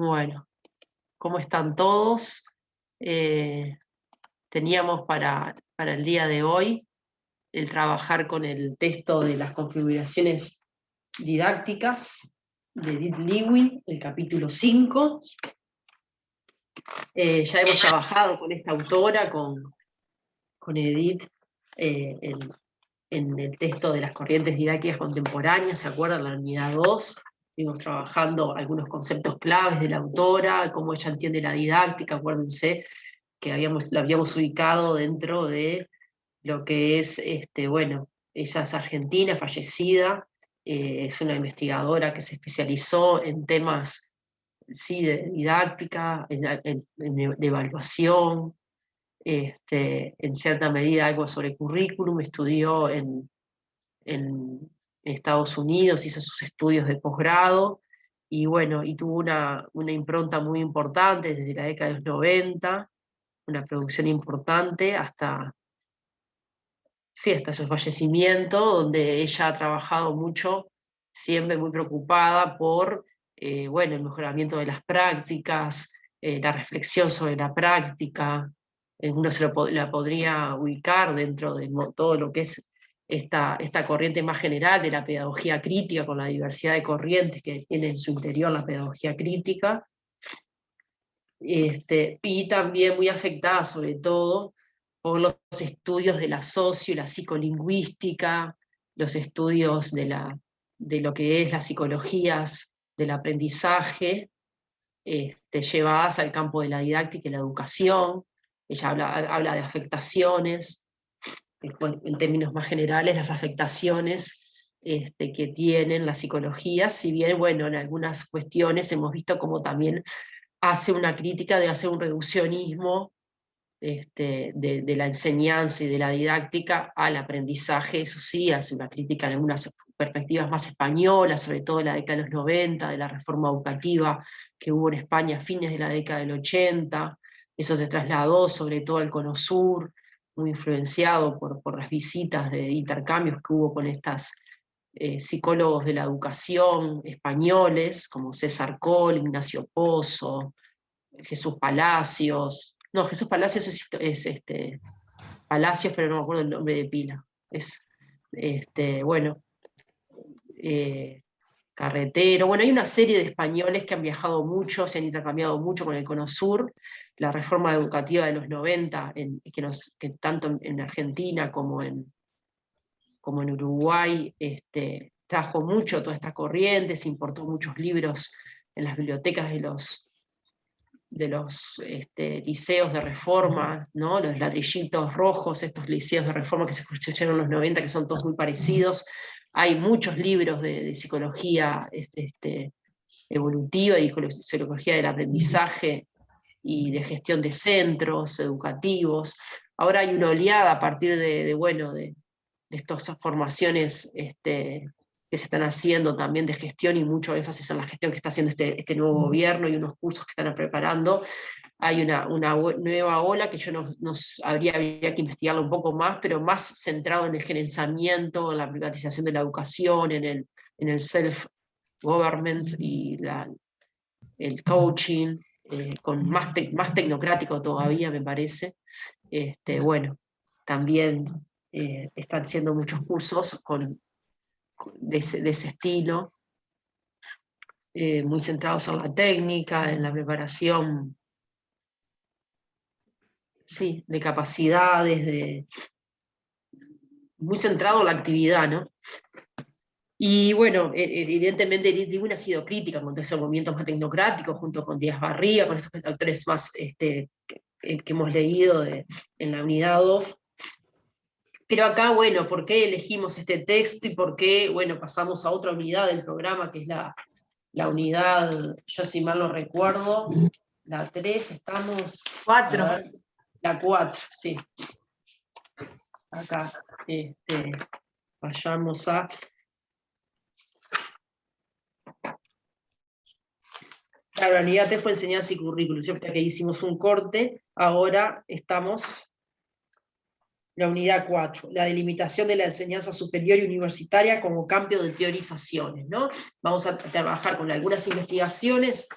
Bueno, ¿cómo están todos? Teníamos para el día de hoy el trabajar con el texto de las configuraciones didácticas de Edith Lewin, el capítulo 5. Ya hemos trabajado con esta autora, con Edith, en el texto de las corrientes didácticas contemporáneas, ¿se acuerdan? La unidad 2. Estuvimos trabajando algunos conceptos claves de la autora, cómo ella entiende la didáctica. Acuérdense que la habíamos ubicado dentro de lo que es, bueno, ella es argentina, fallecida, es una investigadora que se especializó en temas, sí, de didáctica, de evaluación, en cierta medida algo sobre currículum, estudió en Estados Unidos, hizo sus estudios de posgrado, y bueno, y tuvo una impronta muy importante desde la década de los 90, una producción importante sí, hasta su fallecimiento, donde ella ha trabajado mucho, siempre muy preocupada por bueno, el mejoramiento de las prácticas, la reflexión sobre la práctica. Uno la podría ubicar dentro de todo lo que es esta corriente más general de la pedagogía crítica, con la diversidad de corrientes que tiene en su interior la pedagogía crítica, y también muy afectada sobre todo por los estudios de la socio y la psicolingüística, los estudios de lo que es las psicologías del aprendizaje, llevadas al campo de la didáctica y la educación. Ella habla de afectaciones, en términos más generales, las afectaciones que tienen las psicologías, si bien, bueno, en algunas cuestiones hemos visto como también hace una crítica de hacer un reduccionismo de la enseñanza y de la didáctica al aprendizaje. Eso sí, hace una crítica en algunas perspectivas más españolas, sobre todo en la década de los 90, de la reforma educativa que hubo en España a fines de la década del 80. Eso se trasladó sobre todo al Cono Sur, muy influenciado por las visitas de intercambios que hubo con estas psicólogos de la educación españoles, como César Coll, Ignacio Pozo, Jesús Palacios. No, Jesús Palacios es Palacios, pero no me acuerdo el nombre de pila. Es, bueno, Carretero. Bueno, hay una serie de españoles que han viajado mucho, se han intercambiado mucho con el Cono Sur. La reforma educativa de los 90, que tanto en Argentina como en Uruguay, trajo mucho toda esta corriente, se importó muchos libros en las bibliotecas de los liceos de reforma, ¿no? Los ladrillitos rojos, estos liceos de reforma que se construyeron en los 90, que son todos muy parecidos. Hay muchos libros de psicología evolutiva y psicología del aprendizaje y de gestión de centros educativos. Ahora hay una oleada a partir de estas formaciones que se están haciendo también de gestión, y mucho énfasis en la gestión que está haciendo este nuevo gobierno, y unos cursos que están preparando. Hay una nueva ola que yo habría que investigarlo un poco más, pero más centrado en el gerenciamiento, en la privatización de la educación, en el self-government y el coaching, con más tecnocrático todavía, me parece. Bueno, también están haciendo muchos cursos de ese estilo, muy centrados en la técnica, en la preparación, sí, de capacidades, muy centrado en la actividad, ¿no? Y bueno, evidentemente Edith Lewin ha sido crítica con todos esos movimientos más tecnocráticos, junto con Díaz Barriga, con estos autores más que hemos leído en la unidad 2. Pero acá, bueno, ¿por qué elegimos este texto y por qué, bueno, pasamos a otra unidad del programa, que es la unidad, yo si mal no recuerdo, la 3, estamos... 4. La 4, sí. Acá, vayamos a... Claro, la unidad 3 fue enseñanza y currículum, ¿cierto? Que hicimos un corte, ahora estamos... La unidad 4, la delimitación de la enseñanza superior y universitaria como cambio de teorizaciones, ¿no? Vamos a trabajar con algunas investigaciones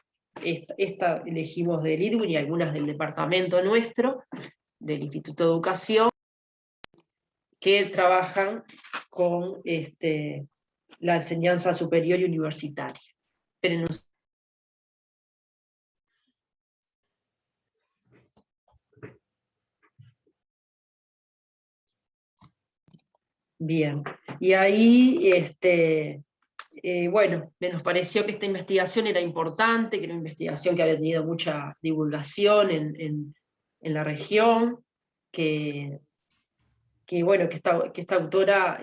esta elegimos del IRU y algunas del departamento nuestro, del Instituto de Educación, que trabajan con la enseñanza superior y universitaria. Esperen un... Bien, y ahí, bueno, nos pareció que esta investigación era importante, que era una investigación que había tenido mucha divulgación en la región, bueno, que esta autora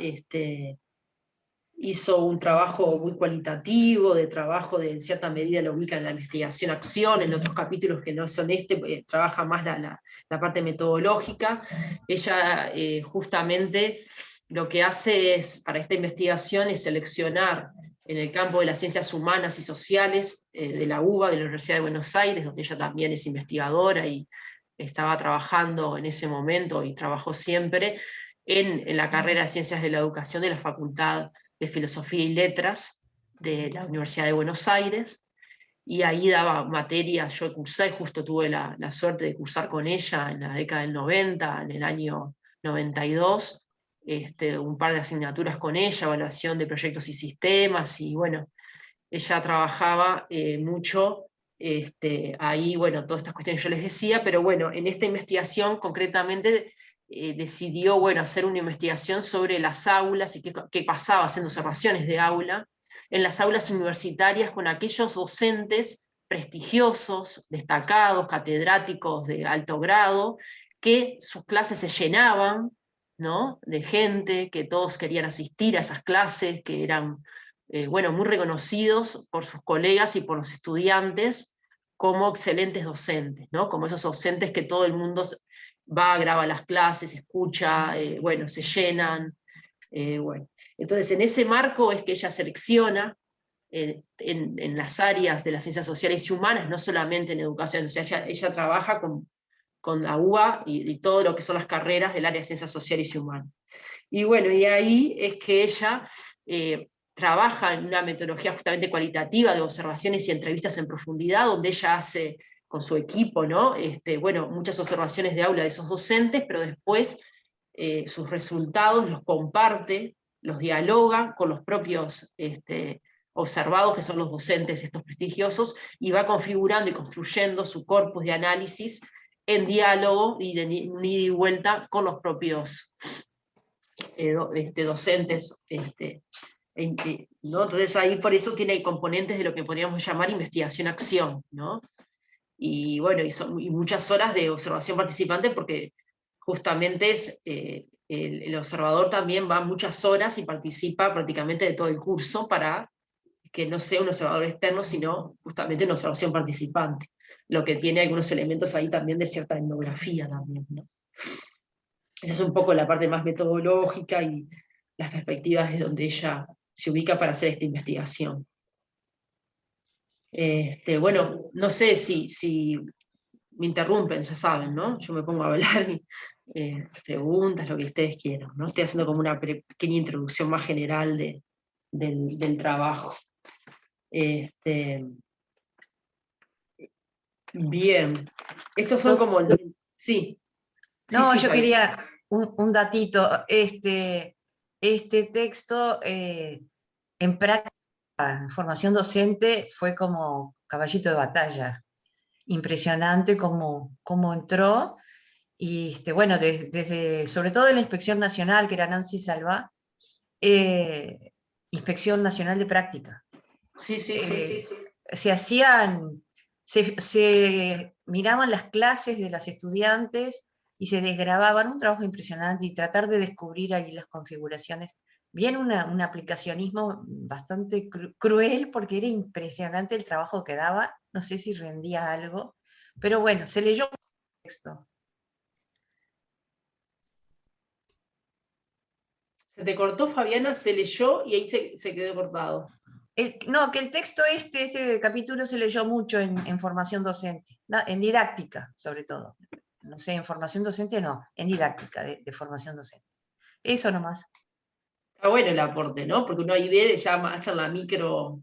hizo un trabajo muy cualitativo, de trabajo en cierta medida lo ubica en la investigación-acción, en otros capítulos que no son trabaja más la parte metodológica. Ella justamente lo que hace para esta investigación es seleccionar en el campo de las ciencias humanas y sociales de la UBA, de la Universidad de Buenos Aires, donde ella también es investigadora y estaba trabajando en ese momento y trabajó siempre en la carrera de Ciencias de la Educación de la Facultad de Filosofía y Letras de la Universidad de Buenos Aires, y ahí daba materias, yo cursé, justo tuve la suerte de cursar con ella en la década del 90, en el año 92, un par de asignaturas con ella, evaluación de proyectos y sistemas, y bueno, ella trabajaba mucho ahí, bueno, todas estas cuestiones yo les decía, pero bueno, en esta investigación concretamente decidió, bueno, hacer una investigación sobre las aulas y qué pasaba haciendo observaciones de aula en las aulas universitarias con aquellos docentes prestigiosos, destacados, catedráticos de alto grado, que sus clases se llenaban, ¿no?, de gente, que todos querían asistir a esas clases, que eran bueno, muy reconocidos por sus colegas y por los estudiantes como excelentes docentes, ¿no? Como esos docentes que todo el mundo va, graba las clases, escucha, bueno, se llenan. Bueno. Entonces, en ese marco es que ella selecciona en las áreas de las ciencias sociales y humanas, no solamente en educación, o sea, ella trabaja con la UBA y todo lo que son las carreras del área de ciencias sociales y humanas. Y bueno, y ahí es que ella trabaja en una metodología justamente cualitativa de observaciones y entrevistas en profundidad, donde ella hace con su equipo, ¿no? Bueno, muchas observaciones de aula de esos docentes, pero después sus resultados los comparte, los dialoga con los propios observados, que son los docentes estos prestigiosos, y va configurando y construyendo su corpus de análisis en diálogo y de ida y vuelta con los propios docentes, ¿no? Entonces ahí por eso tiene componentes de lo que podríamos llamar investigación-acción, ¿no? Y bueno, y muchas horas de observación participante, porque justamente el observador también va muchas horas y participa prácticamente de todo el curso para que no sea un observador externo, sino justamente una observación participante, lo que tiene algunos elementos ahí también de cierta etnografía también, ¿no? Esa es un poco la parte más metodológica y las perspectivas de donde ella se ubica para hacer esta investigación. Bueno, no sé si me interrumpen, ya saben, ¿no? Yo me pongo a hablar y preguntas, lo que ustedes quieran, ¿no? Estoy haciendo como una pequeña introducción más general del trabajo. Bien, estos son como... Sí. No, Sí, yo Javi. quería un datito. Este texto en práctica, en formación docente, fue como caballito de batalla. Impresionante cómo entró. Y bueno, desde, sobre todo de la Inspección Nacional, que era Nancy Salva, Inspección Nacional de Práctica. Sí. Se hacían, se miraban las clases de las estudiantes y se desgrababan, un trabajo impresionante, y tratar de descubrir ahí las configuraciones. Bien un aplicacionismo bastante cruel, porque era impresionante el trabajo que daba, no sé si rendía algo, pero bueno, se leyó un texto. Se te cortó, Fabiana, se leyó y ahí se quedó cortado. No, que el texto este capítulo se leyó mucho en formación docente, en didáctica sobre todo. No sé, en formación docente no, en didáctica de formación docente. Eso nomás. Está bueno el aporte, ¿no? Porque uno ahí ve ya más en la micro,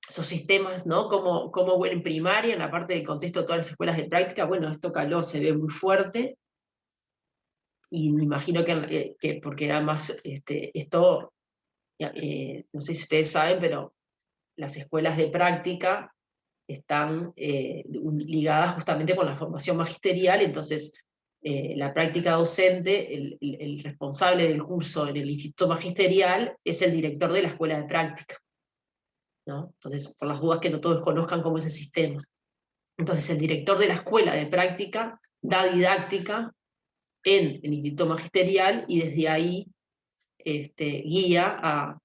sus sistemas, ¿no? Como bueno, en primaria, en la parte del contexto de todas las escuelas de práctica, bueno, esto caló, se ve muy fuerte, y me imagino que porque era más, esto, no sé si ustedes saben, pero las escuelas de práctica están ligadas justamente con la formación magisterial, entonces la práctica docente, el responsable del curso en el instituto magisterial es el director de la escuela de práctica, ¿no? Entonces, por las dudas que no todos conozcan cómo es el sistema. Entonces, el director de la escuela de práctica da didáctica en el instituto magisterial y desde ahí guía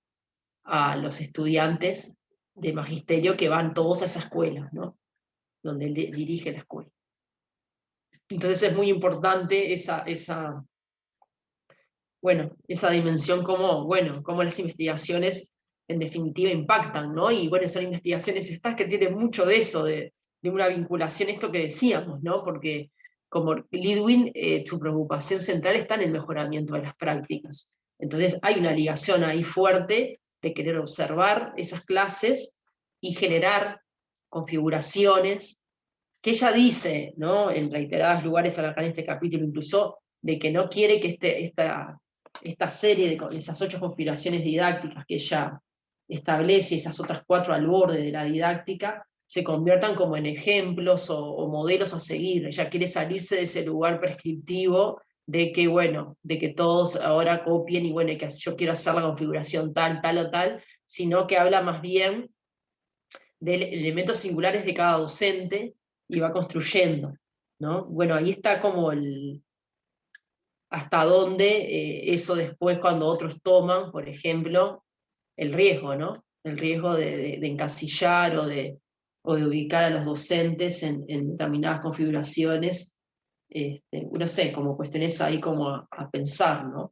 a los estudiantes de magisterio que van todos a esa escuela, ¿no? Donde él dirige la escuela. Entonces es muy importante bueno, esa dimensión cómo las investigaciones en definitiva impactan, ¿no? Y bueno, son investigaciones estas que tienen mucho de eso, de una vinculación, esto que decíamos, ¿no? Porque como Lidwin, su preocupación central está en el mejoramiento de las prácticas. Entonces hay una ligación ahí fuerte de querer observar esas clases y generar configuraciones que ella dice, ¿no? En reiterados lugares acá en este capítulo incluso, de que no quiere que esta serie de esas 8 conspiraciones didácticas que ella establece, esas otras 4 al borde de la didáctica, se conviertan como en ejemplos o modelos a seguir. Ella quiere salirse de ese lugar prescriptivo de que, bueno, de que todos ahora copien y bueno, que yo quiero hacer la configuración tal, tal o tal, sino que habla más bien de elementos singulares de cada docente y va construyendo, ¿no? Bueno, ahí está como hasta dónde eso después cuando otros toman, por ejemplo, el riesgo, ¿no? El riesgo de encasillar o de ubicar a los docentes en determinadas configuraciones, no sé, como cuestiones ahí como a pensar, ¿no?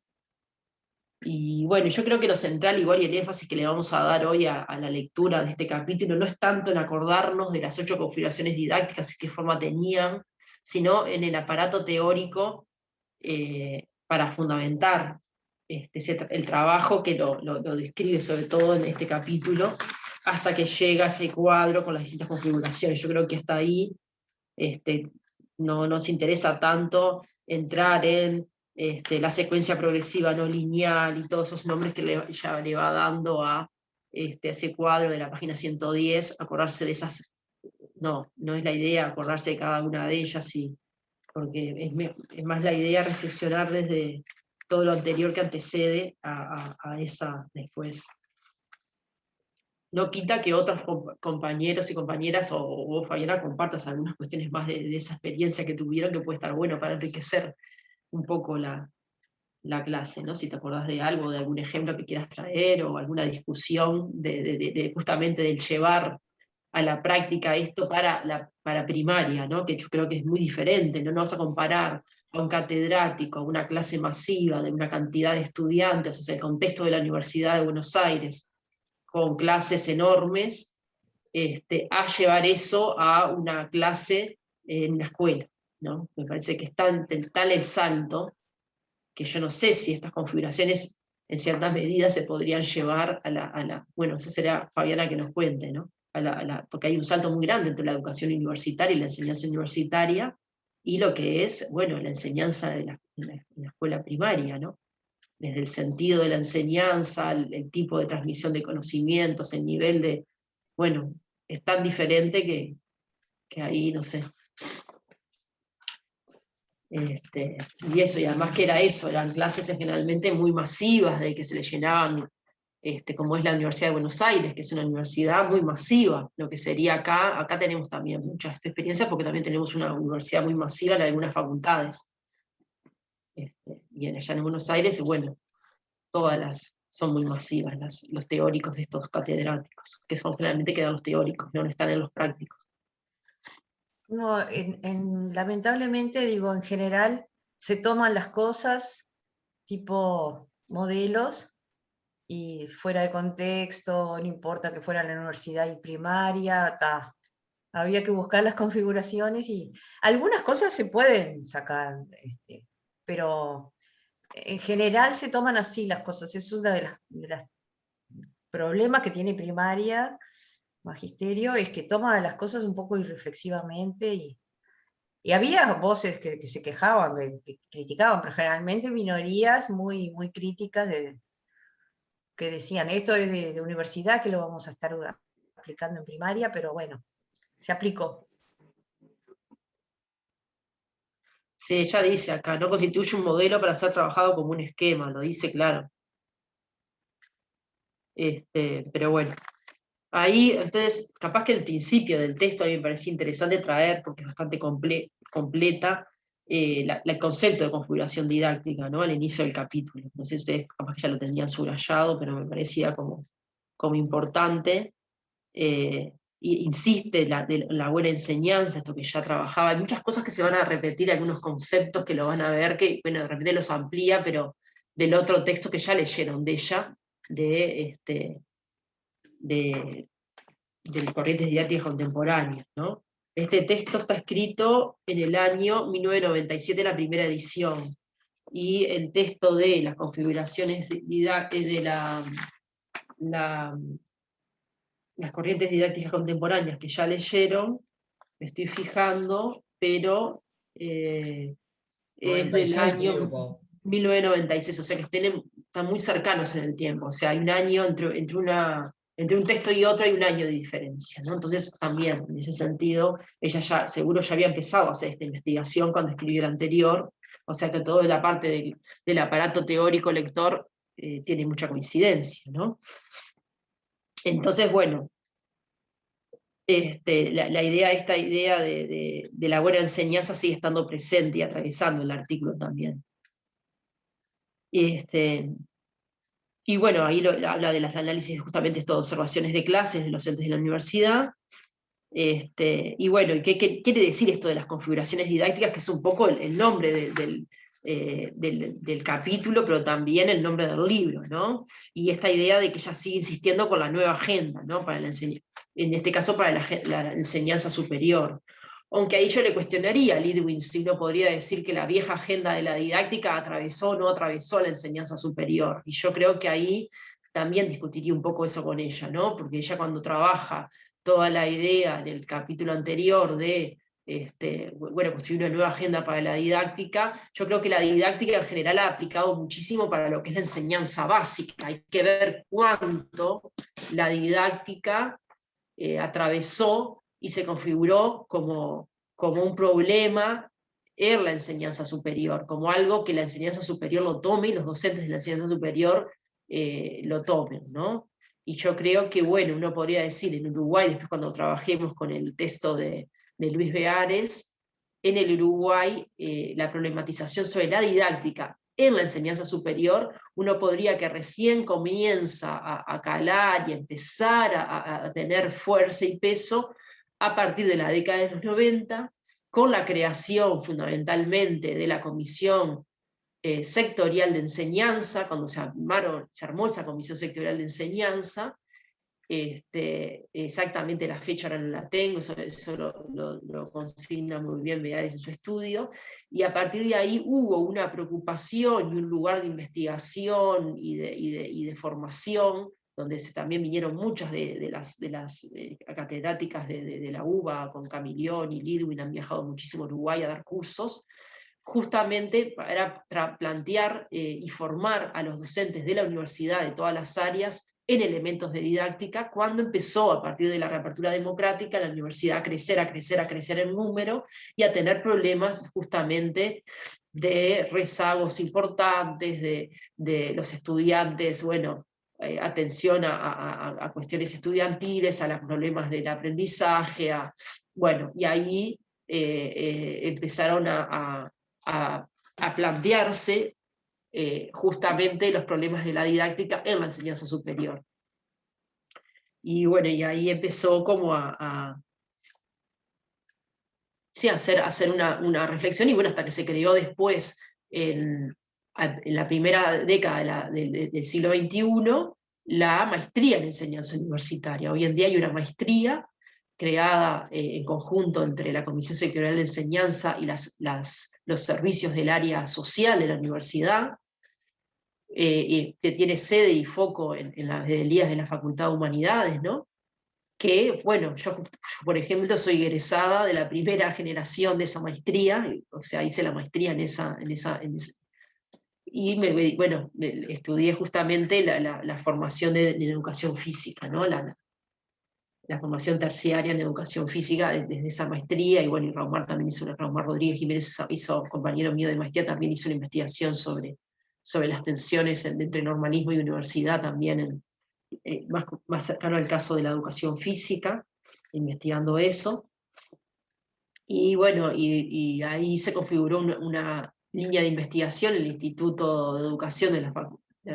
Y bueno, yo creo que lo central igual y el énfasis que le vamos a dar hoy a la lectura de este capítulo no es tanto en acordarnos de las 8 configuraciones didácticas y qué forma tenían, sino en el aparato teórico para fundamentar el trabajo que lo describe sobre todo en este capítulo, hasta que llega ese cuadro con las distintas configuraciones. Yo creo que hasta ahí no nos interesa tanto entrar en la secuencia progresiva no lineal y todos esos nombres que ya le va dando a ese cuadro de la página 110, acordarse de esas, no es la idea acordarse de cada una de ellas, porque es más la idea reflexionar desde todo lo anterior que antecede a esa después. No quita que otros compañeros y compañeras o vos, Fabiana, compartas algunas cuestiones más de esa experiencia que tuvieron, que puede estar bueno para enriquecer un poco la clase, ¿no? Si te acordás de algo, de algún ejemplo que quieras traer, o alguna discusión justamente del llevar a la práctica esto para primaria, ¿no? Que yo creo que es muy diferente, ¿no? No vas a comparar a un catedrático, a una clase masiva de una cantidad de estudiantes, o sea, el contexto de la Universidad de Buenos Aires, con clases enormes, a llevar eso a una clase en una escuela, ¿no? Me parece que es tal el salto que yo no sé si estas configuraciones en ciertas medidas se podrían llevar bueno, eso será Fabiana que nos cuente, ¿no? Porque hay un salto muy grande entre la educación universitaria y la enseñanza universitaria y lo que es, bueno, la enseñanza en la escuela primaria, ¿no? Desde el sentido de la enseñanza, el tipo de transmisión de conocimientos, el nivel bueno, es tan diferente que ahí, no sé. Y eso, y además que era eso, eran clases generalmente muy masivas, de que se le llenaban, como es la Universidad de Buenos Aires, que es una universidad muy masiva, lo que sería acá tenemos también muchas experiencias porque también tenemos una universidad muy masiva en algunas facultades. Y allá en Buenos Aires, bueno, son muy masivas los teóricos de estos catedráticos, que son generalmente quedan los teóricos, no están en los prácticos. No, lamentablemente, digo, en general se toman las cosas tipo modelos y fuera de contexto, no importa que fuera la universidad y primaria, había que buscar las configuraciones y algunas cosas se pueden sacar, pero en general se toman así las cosas, es uno de los problemas que tiene primaria. magisterio es que toma las cosas un poco irreflexivamente y había voces que se quejaban, que criticaban, pero generalmente minorías muy, muy críticas que decían, esto es de universidad, que lo vamos a estar aplicando en primaria, pero bueno, se aplicó. Sí, ella dice acá, no constituye un modelo para ser trabajado como un esquema, lo dice claro. Pero bueno, ahí, entonces, capaz que el principio del texto a mí me parecía interesante traer, porque es bastante completa, el concepto de configuración didáctica, ¿no? Al inicio del capítulo. No sé si ustedes capaz que ya lo tenían subrayado, pero me parecía como importante. Y insiste la buena enseñanza, esto que ya trabajaba. Hay muchas cosas que se van a repetir, algunos conceptos que lo van a ver, que, bueno, de repente los amplía, pero del otro texto que ya leyeron de ella, de, de corrientes didácticas contemporáneas, ¿no? Este texto está escrito en el año 1997, la primera edición, y el texto de las configuraciones de las corrientes didácticas contemporáneas que ya leyeron, me estoy fijando, pero es del 96 creo, año Pau. 1996, o sea que están muy cercanos en el tiempo, o sea, hay un año entre un texto y otro hay un año de diferencia, ¿no? Entonces también, en ese sentido, ella seguro ya había empezado a hacer esta investigación cuando escribió el anterior, o sea que toda la parte del aparato teórico lector tiene mucha coincidencia, ¿no? Entonces, bueno, esta idea de la buena enseñanza sigue estando presente y atravesando el artículo también. Y bueno, ahí habla de las análisis, justamente estas observaciones de clases de los docentes de la universidad. Y bueno, ¿qué quiere decir esto de las configuraciones didácticas? Que es un poco el nombre del capítulo, pero también el nombre del libro, ¿no? Y esta idea de que ella sigue insistiendo con la nueva agenda, ¿no? Para en este caso para la enseñanza superior. Aunque ahí yo le cuestionaría a Lidwin si uno podría decir que la vieja agenda de la didáctica atravesó o no atravesó la enseñanza superior. Y yo creo que ahí también discutiría un poco eso con ella, ¿no? Porque ella cuando trabaja toda la idea del capítulo anterior de construir una nueva agenda para la didáctica, yo creo que la didáctica en general ha aplicado muchísimo para lo que es la enseñanza básica. Hay que ver cuánto la didáctica atravesó y se configuró como un problema en la enseñanza superior, como algo que la enseñanza superior lo tome y los docentes de la enseñanza superior lo tomen, ¿no? Y yo creo que, bueno, uno podría decir en Uruguay, después cuando trabajemos con el texto de Luis Beares, en el Uruguay la problematización sobre la didáctica en la enseñanza superior, uno podría que recién comienza a calar y empezar a tener fuerza y peso a partir de la década de los 90, con la creación fundamentalmente de la Comisión Sectorial de Enseñanza, cuando se armó esa Comisión Sectorial de Enseñanza. Exactamente la fecha ahora no la tengo, eso lo consigna muy bien Beares en su estudio, y a partir de ahí hubo una preocupación y un lugar de investigación y de formación, donde también vinieron muchas de las catedráticas de la UBA, con Camilión y Lidwin, han viajado muchísimo a Uruguay a dar cursos, justamente para plantear y formar a los docentes de la universidad de todas las áreas en elementos de didáctica, cuando empezó a partir de la reapertura democrática la universidad a crecer en número y a tener problemas justamente de rezagos importantes, de los estudiantes, bueno, atención a cuestiones estudiantiles, a los problemas del aprendizaje, bueno, y ahí empezaron a plantearse justamente los problemas de la didáctica en la enseñanza superior. Y bueno, y ahí empezó como sí, hacer una reflexión, y bueno, hasta que se creó después, en la primera década del siglo XXI, la maestría en enseñanza universitaria. Hoy en día hay una maestría creada en conjunto entre la Comisión Sectorial de Enseñanza y los servicios del área social de la universidad, que tiene sede y foco en las delegaciones de la Facultad de Humanidades, ¿no? que, bueno, yo, por ejemplo, soy egresada de la primera generación de esa maestría, o sea, hice la maestría y bueno, estudié justamente la formación en educación física, ¿no? La formación terciaria en educación física desde esa maestría, y bueno, y Raumar también Raumar Rodríguez Jiménez compañero mío de maestría, también hizo una investigación sobre las tensiones entre normalismo y universidad también, más cercano al caso de la educación física, investigando eso. Y bueno, y ahí se configuró una línea de investigación en el Instituto de Educación de la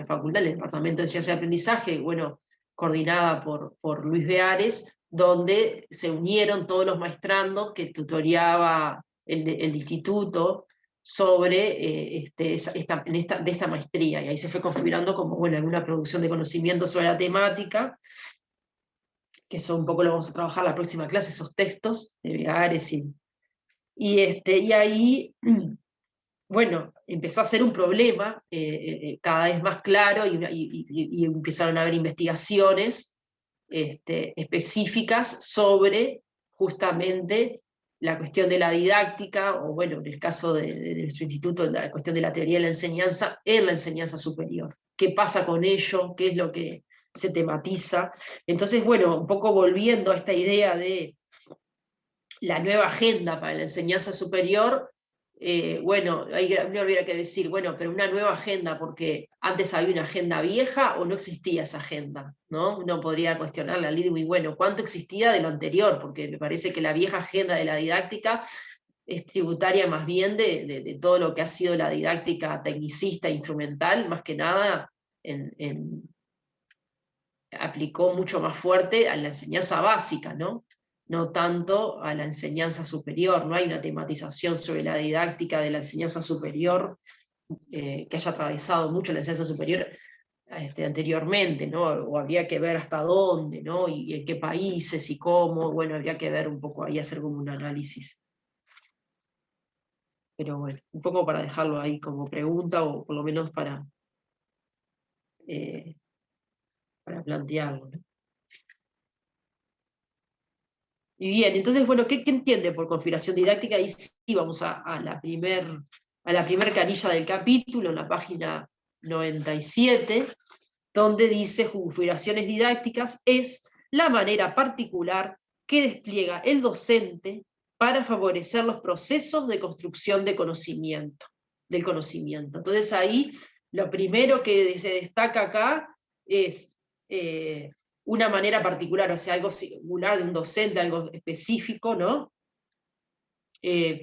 Facultad, el Departamento de Ciencia y Aprendizaje, bueno, coordinada por Luis Beares, donde se unieron todos los maestrandos que tutoreaba el instituto sobre de esta maestría, y ahí se fue configurando como, bueno, alguna producción de conocimiento sobre la temática, que eso un poco lo vamos a trabajar la próxima clase, esos textos de Beares y ahí, bueno, empezó a ser un problema cada vez más claro y empezaron a haber investigaciones específicas sobre justamente la cuestión de la didáctica, o bueno, en el caso de nuestro instituto, la cuestión de la teoría de la enseñanza en la enseñanza superior. ¿Qué pasa con ello? ¿Qué es lo que se tematiza? Entonces, bueno, un poco volviendo a esta idea de la nueva agenda para la enseñanza superior, bueno, ahí uno habría que decir, bueno, pero una nueva agenda, porque antes había una agenda vieja o no existía esa agenda, ¿no? Uno podría cuestionar la ley muy bueno, ¿cuánto existía de lo anterior? Porque me parece que la vieja agenda de la didáctica es tributaria más bien de todo lo que ha sido la didáctica tecnicista, instrumental, más que nada aplicó mucho más fuerte a la enseñanza básica, ¿no? No tanto a la enseñanza superior. No hay una tematización sobre la didáctica de la enseñanza superior que haya atravesado mucho la enseñanza superior anteriormente, ¿no? O habría que ver hasta dónde, ¿no? Y en qué países y cómo, bueno, habría que ver un poco ahí, hacer como un análisis. Pero bueno, un poco para dejarlo ahí como pregunta, o por lo menos eh, para plantearlo, ¿no? Y bien, entonces, bueno, ¿qué entiende por configuración didáctica? Ahí sí vamos a la primer canilla del capítulo, en la página 97, donde dice: configuraciones didácticas es la manera particular que despliega el docente para favorecer los procesos de construcción del conocimiento. Entonces ahí lo primero que se destaca acá es una manera particular, o sea, algo singular de un docente, algo específico, ¿no? Y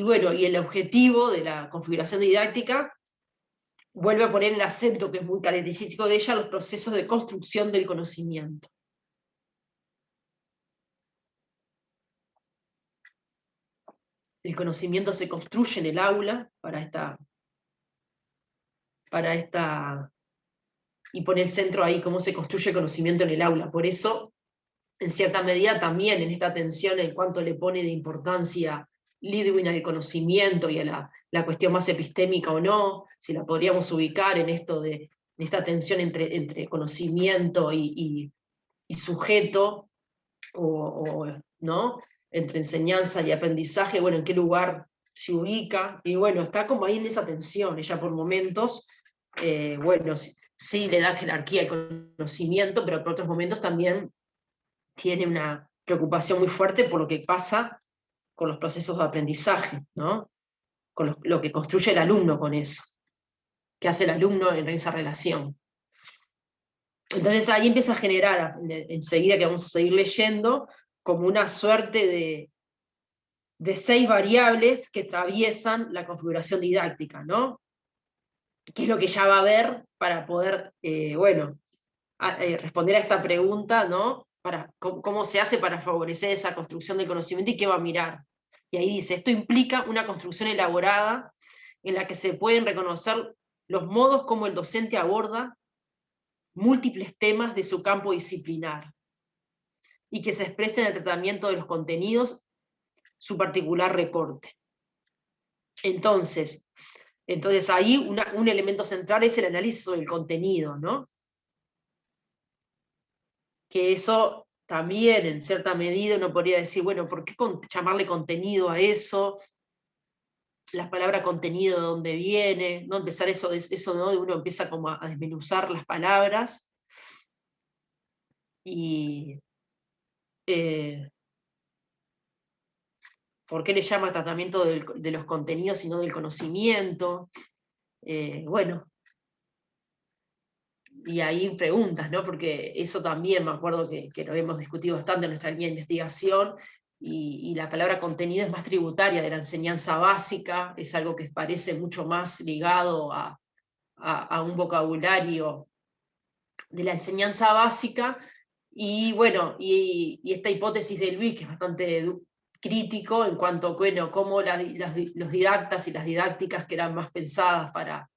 bueno, y el objetivo de la configuración didáctica vuelve a poner el acento, que es muy característico de ella, los procesos de construcción del conocimiento. El conocimiento se construye en el aula y pone el centro ahí cómo se construye el conocimiento en el aula. Por eso, en cierta medida, también en esta tensión en cuanto le pone de importancia Lidwin al conocimiento y a la cuestión más epistémica o no, si la podríamos ubicar en esta tensión entre conocimiento y sujeto, ¿no? Entre enseñanza y aprendizaje, bueno, en qué lugar se ubica, y bueno, está como ahí en esa tensión, ella por momentos, bueno, sí le da jerarquía al conocimiento, pero por otros momentos también tiene una preocupación muy fuerte por lo que pasa con los procesos de aprendizaje, ¿no? Con lo que construye el alumno con eso, que hace el alumno en esa relación. Entonces ahí empieza a generar, enseguida que vamos a seguir leyendo, como una suerte de 6 variables que atraviesan la configuración didáctica, ¿no? ¿Qué es lo que ya va a ver para poder, bueno, responder a esta pregunta, ¿no? ¿Cómo se hace para favorecer esa construcción del conocimiento y qué va a mirar? Y ahí dice: esto implica una construcción elaborada en la que se pueden reconocer los modos como el docente aborda múltiples temas de su campo disciplinar y que se expresa en el tratamiento de los contenidos su particular recorte. Entonces ahí un elemento central es el análisis sobre el contenido, ¿no? que eso también, en cierta medida, uno podría decir, bueno, ¿por qué llamarle contenido a eso? La palabra contenido, ¿de dónde viene? ¿No? Empezar eso, ¿no? Uno empieza como a desmenuzar las palabras, y ¿por qué le llama tratamiento de los contenidos y no del conocimiento? Bueno, y ahí preguntas, ¿no? Porque eso también me acuerdo que lo hemos discutido bastante en nuestra línea de investigación, y la palabra contenido es más tributaria de la enseñanza básica, es algo que parece mucho más ligado a un vocabulario de la enseñanza básica, y bueno, y esta hipótesis de Luis, que es bastante crítico en cuanto a, bueno, cómo los didactas y las didácticas que eran más pensadas para,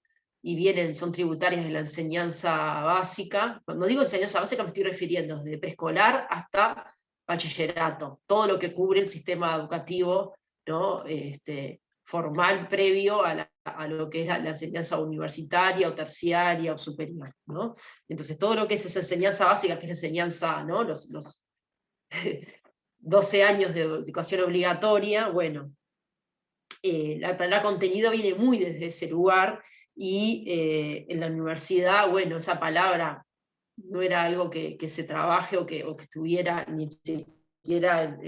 y son tributarias de la enseñanza básica. Cuando digo enseñanza básica me estoy refiriendo desde preescolar hasta bachillerato, todo lo que cubre el sistema educativo, ¿no? Formal previo a lo que es la enseñanza universitaria o terciaria o superior, ¿no? Entonces todo lo que es esa enseñanza básica, que es la enseñanza, ¿no? Los 12 años de educación obligatoria, bueno, la palabra contenido viene muy desde ese lugar, y en la universidad, bueno, esa palabra no era algo que se trabaje o que estuviera ni siquiera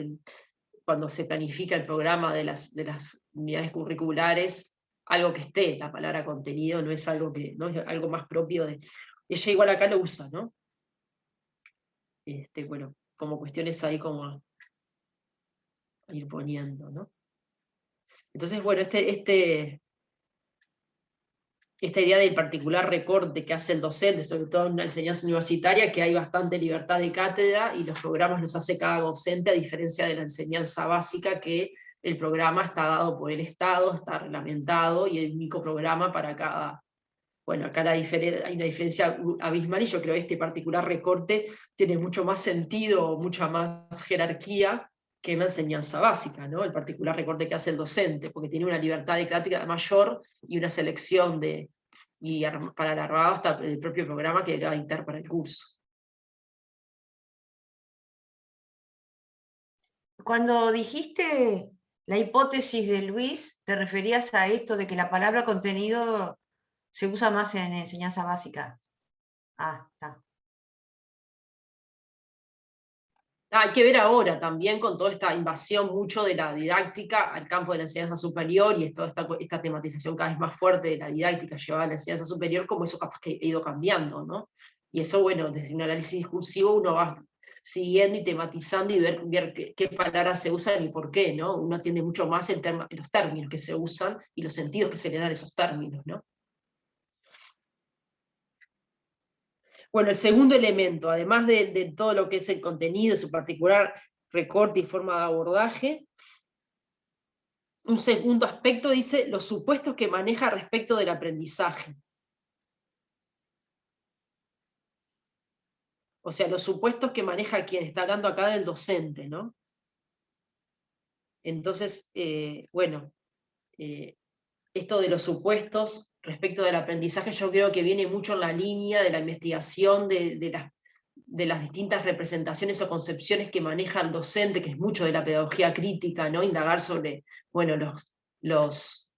cuando se planifica el programa de las unidades curriculares, algo que esté. La palabra contenido no es algo no es algo más propio de... Ella igual acá lo usa, ¿no? Bueno, como cuestiones ahí como a ir poniendo, ¿no? Entonces, bueno, esta idea del particular recorte que hace el docente, sobre todo en una enseñanza universitaria, que hay bastante libertad de cátedra y los programas los hace cada docente, a diferencia de la enseñanza básica, que el programa está dado por el Estado, está reglamentado, y el único programa para cada... Bueno, acá hay una diferencia abismal, y yo creo que este particular recorte tiene mucho más sentido, mucha más jerarquía que una enseñanza básica, ¿no? El particular recorte que hace el docente, porque tiene una libertad de cátedra mayor y una selección para el armado hasta el propio programa que le va a dictar para el curso. Cuando dijiste la hipótesis de Luis, ¿te referías a esto de que la palabra contenido se usa más en enseñanza básica? Ah, está. Hay que ver ahora también con toda esta invasión mucho de la didáctica al campo de la enseñanza superior, y toda esta tematización cada vez más fuerte de la didáctica llevada a la enseñanza superior, como eso capaz que ha ido cambiando, ¿no? Y eso, bueno, desde un análisis discursivo uno va siguiendo y tematizando y ver qué palabras se usan y por qué, ¿no? Uno atiende mucho más en los términos que se usan y los sentidos que se le dan a esos términos, ¿no? Bueno, el segundo elemento, además de todo lo que es el contenido, su particular recorte y forma de abordaje, un segundo aspecto dice los supuestos que maneja respecto del aprendizaje. O sea, los supuestos que maneja quien está hablando acá del docente, ¿no? Entonces, bueno, esto de los supuestos respecto del aprendizaje, yo creo que viene mucho en la línea de la investigación de las distintas representaciones o concepciones que maneja el docente, que es mucho de la pedagogía crítica, ¿no? Indagar sobre, bueno, los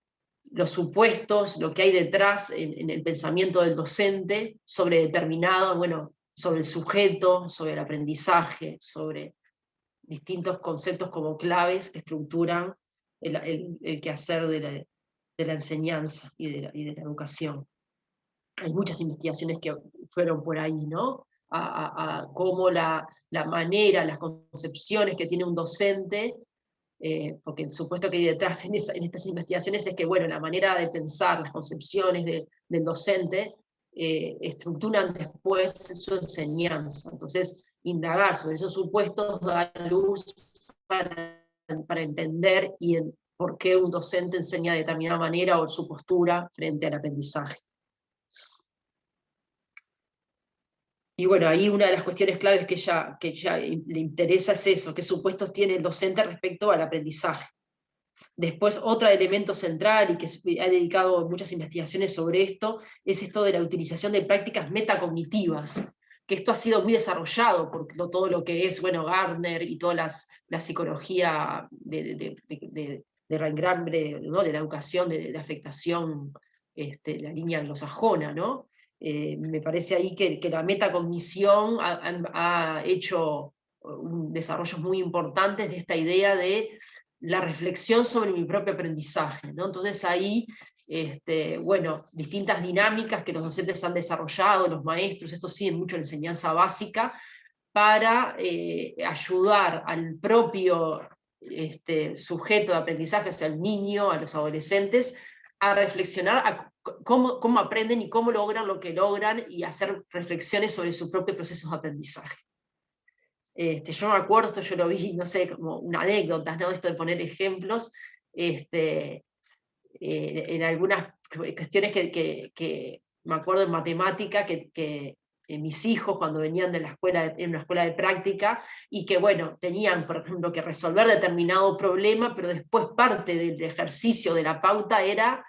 supuestos, lo que hay detrás en el pensamiento del docente sobre determinado, bueno, sobre el sujeto, sobre el aprendizaje, sobre distintos conceptos como claves que estructuran el quehacer de la enseñanza y de la educación. Hay muchas investigaciones que fueron por ahí, ¿no? A cómo la manera, las concepciones que tiene un docente, porque el supuesto que hay detrás en estas investigaciones es que, bueno, la manera de pensar, las concepciones del docente, estructuran después su enseñanza. Entonces, indagar sobre esos supuestos da luz para entender por qué un docente enseña de determinada manera o su postura frente al aprendizaje. Y bueno, ahí una de las cuestiones claves que ella le interesa es eso, qué supuestos tiene el docente respecto al aprendizaje. Después, otro elemento central, y que ha dedicado muchas investigaciones sobre esto, es esto de la utilización de prácticas metacognitivas, que esto ha sido muy desarrollado por todo lo que es, bueno, Gardner y toda la psicología de reingrambre, ¿no? De la educación, de afectación, la línea anglosajona, ¿no? Me parece ahí que la metacognición ha hecho desarrollos muy importantes de esta idea de la reflexión sobre mi propio aprendizaje, ¿no? Entonces ahí, bueno, distintas dinámicas que los docentes han desarrollado, los maestros, esto sí, en mucho la enseñanza básica, para ayudar al propio sujeto de aprendizaje, o sea, al niño, a los adolescentes, a reflexionar a cómo aprenden y cómo logran lo que logran y hacer reflexiones sobre sus propios procesos de aprendizaje. Yo me acuerdo, esto yo lo vi, no sé, como una anécdota, ¿no? Esto de poner ejemplos, en algunas cuestiones que me acuerdo en matemática, que mis hijos cuando venían de la escuela, en una escuela de práctica, y que bueno, tenían, por ejemplo, que resolver determinado problema, pero después parte del ejercicio de la pauta era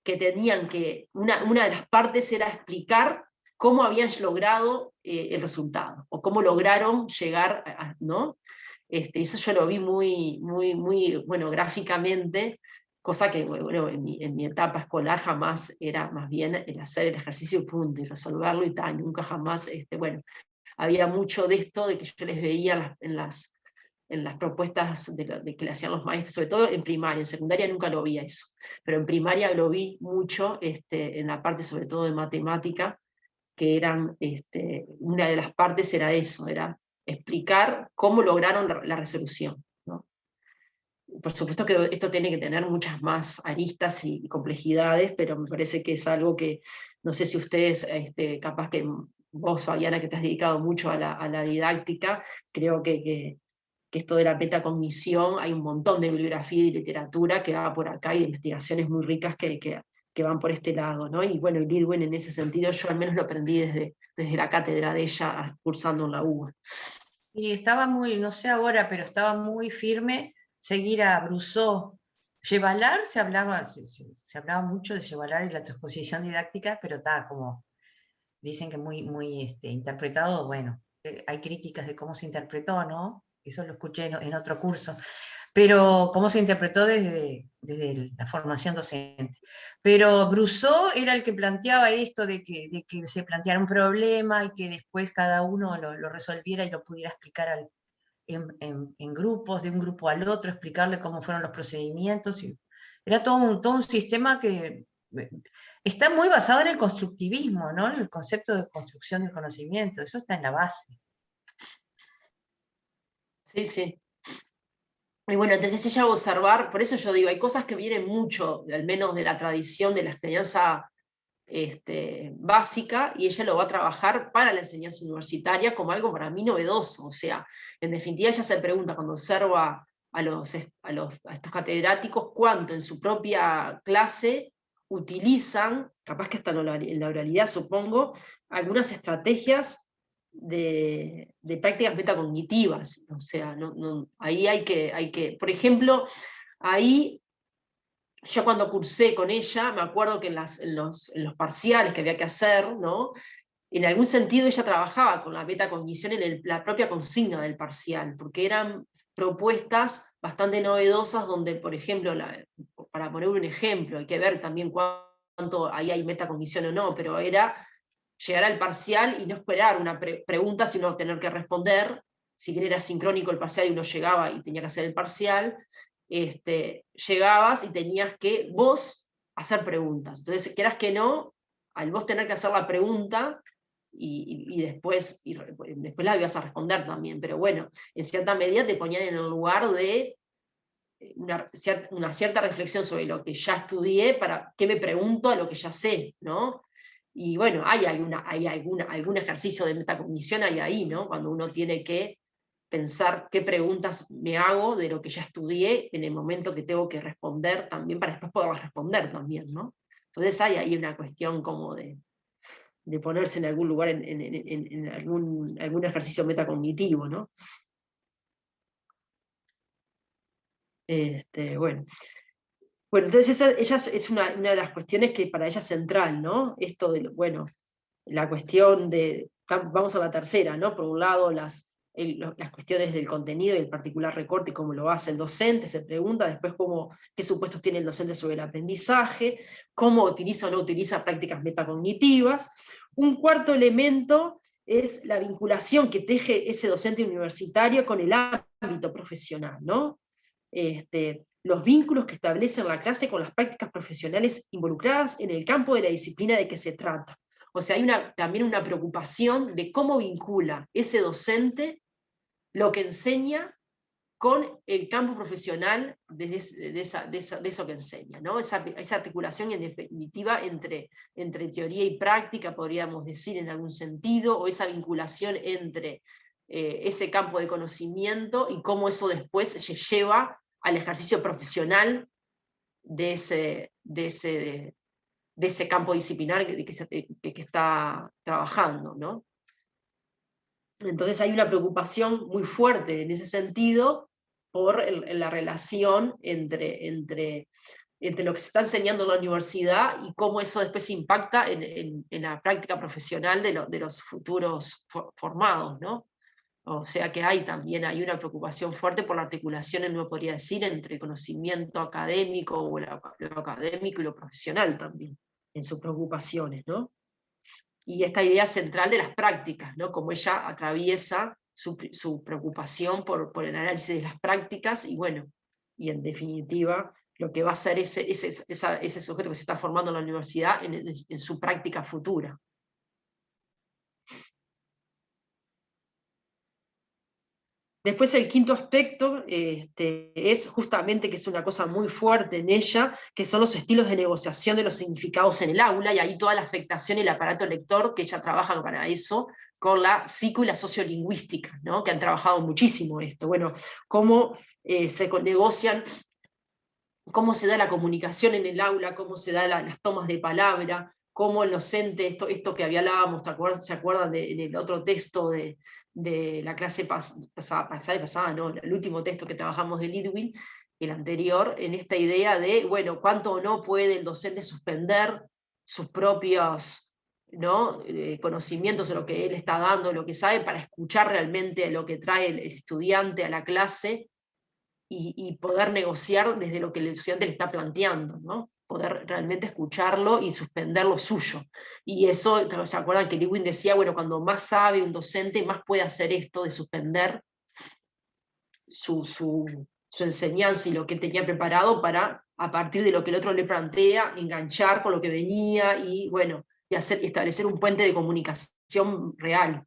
que tenían que, una de las partes era explicar cómo habían logrado el resultado, o cómo lograron llegar, ¿no? Eso yo lo vi muy, bueno, gráficamente, cosa que, bueno, en mi etapa escolar jamás era más bien el hacer el ejercicio y punto, y resolverlo y tal, nunca jamás, bueno, había mucho de esto, de que yo les veía en las propuestas de que le hacían los maestros, sobre todo en primaria. En secundaria nunca lo vi eso, pero en primaria lo vi mucho, en la parte sobre todo de matemática, que eran, una de las partes era eso, era explicar cómo lograron la resolución, ¿no? Por supuesto que esto tiene que tener muchas más aristas y complejidades, pero me parece que es algo que, no sé si ustedes, capaz que vos, Fabiana, que te has dedicado mucho a la didáctica, creo que esto de la metacognición, hay un montón de bibliografía y literatura que va por acá y de investigaciones muy ricas que van por este lado, ¿no? Y bueno, Lidwin en ese sentido yo al menos lo aprendí desde la cátedra de ella cursando en la UBA. Y estaba muy, no sé ahora, pero estaba muy firme seguir a Brousseau. Yevalar se hablaba mucho de Yevalar y la transposición didáctica, pero está como, dicen que muy interpretado, bueno, hay críticas de cómo se interpretó, ¿no? Eso lo escuché en otro curso, pero cómo se interpretó desde la formación docente. Pero Brousseau era el que planteaba esto de que se planteara un problema y que después cada uno lo resolviera y lo pudiera explicar en grupos, de un grupo al otro, explicarle cómo fueron los procedimientos. Era todo un sistema que está muy basado en el constructivismo, ¿no? En el concepto de construcción del conocimiento, eso está en la base. Sí, sí. Y bueno, entonces ella va a observar, por eso yo digo, hay cosas que vienen mucho, al menos de la tradición de la enseñanza básica, y ella lo va a trabajar para la enseñanza universitaria como algo para mí novedoso. O sea, en definitiva ella se pregunta cuando observa a estos catedráticos cuánto en su propia clase utilizan, capaz que hasta en la oralidad supongo, algunas estrategias de prácticas metacognitivas. O sea, ahí hay que, por ejemplo, ahí yo cuando cursé con ella, me acuerdo que en los parciales que había que hacer, ¿no? En algún sentido ella trabajaba con la metacognición en la propia consigna del parcial, porque eran propuestas bastante novedosas donde, por ejemplo, para poner un ejemplo, hay que ver también cuánto ahí hay metacognición o no, pero era llegar al parcial y no esperar una pregunta, sino tener que responder. Si bien era sincrónico el parcial y uno llegaba y tenía que hacer el parcial, llegabas y tenías que vos hacer preguntas. Entonces, quieras que no, al vos tener que hacer la pregunta y después la ibas a responder también, pero bueno, en cierta medida te ponían en el lugar de una cierta reflexión sobre lo que ya estudié, para qué me pregunto a lo que ya sé, ¿no? Y bueno, hay algún ejercicio de metacognición ahí, ¿no? Cuando uno tiene que pensar qué preguntas me hago de lo que ya estudié en el momento que tengo que responder también, para después poder responder también, ¿no? Entonces hay ahí una cuestión como de ponerse en algún lugar, en algún ejercicio metacognitivo, ¿no? Bueno. Bueno, entonces ella es una de las cuestiones que para ella es central, ¿no? Esto de, bueno, la cuestión de, vamos a la tercera, ¿no? Por un lado, las cuestiones del contenido y el particular recorte, cómo lo hace el docente, se pregunta, después qué supuestos tiene el docente sobre el aprendizaje, cómo utiliza o no utiliza prácticas metacognitivas. Un cuarto elemento es la vinculación que teje ese docente universitario con el ámbito profesional, ¿no? Los vínculos que establece en la clase con las prácticas profesionales involucradas en el campo de la disciplina de que se trata. O sea, hay también una preocupación de cómo vincula ese docente lo que enseña con el campo profesional de eso que enseña, ¿no? Esa articulación en definitiva entre teoría y práctica, podríamos decir en algún sentido, o esa vinculación entre ese campo de conocimiento y cómo eso después se lleva al ejercicio profesional de ese campo disciplinar que está trabajando, ¿no? Entonces hay una preocupación muy fuerte en ese sentido por la relación entre lo que se está enseñando en la universidad y cómo eso después impacta en la práctica profesional de los futuros formados, ¿no? O sea que hay una preocupación fuerte por la articulación, uno podría decir, entre el conocimiento académico o lo académico y lo profesional también, en sus preocupaciones, ¿no? Y esta idea central de las prácticas, ¿no? Como ella atraviesa su preocupación por el análisis de las prácticas y bueno, y en definitiva lo que va a ser ese sujeto que se está formando en la universidad en su práctica futura. Después el quinto aspecto es justamente que es una cosa muy fuerte en ella, que son los estilos de negociación de los significados en el aula, y ahí toda la afectación y el aparato lector, que ella trabaja para eso, con la psico y la sociolingüística, ¿no? Que han trabajado muchísimo esto. Bueno, cómo se negocian, cómo se da la comunicación en el aula, cómo se dan las tomas de palabra, cómo el docente, esto que hablábamos, ¿se acuerdan del otro texto de la clase pasada, no, el último texto que trabajamos de Lidwin, el anterior, en esta idea de, bueno, cuánto o no puede el docente suspender sus propios, ¿no? Conocimientos de lo que él está dando, lo que sabe, para escuchar realmente lo que trae el estudiante a la clase y poder negociar desde lo que el estudiante le está planteando, ¿no? Poder realmente escucharlo y suspender lo suyo. Y eso, ¿se acuerdan que Lewin decía, bueno, cuando más sabe un docente, más puede hacer esto de suspender su enseñanza y lo que tenía preparado para, a partir de lo que el otro le plantea, enganchar con lo que venía y, bueno, y establecer un puente de comunicación real.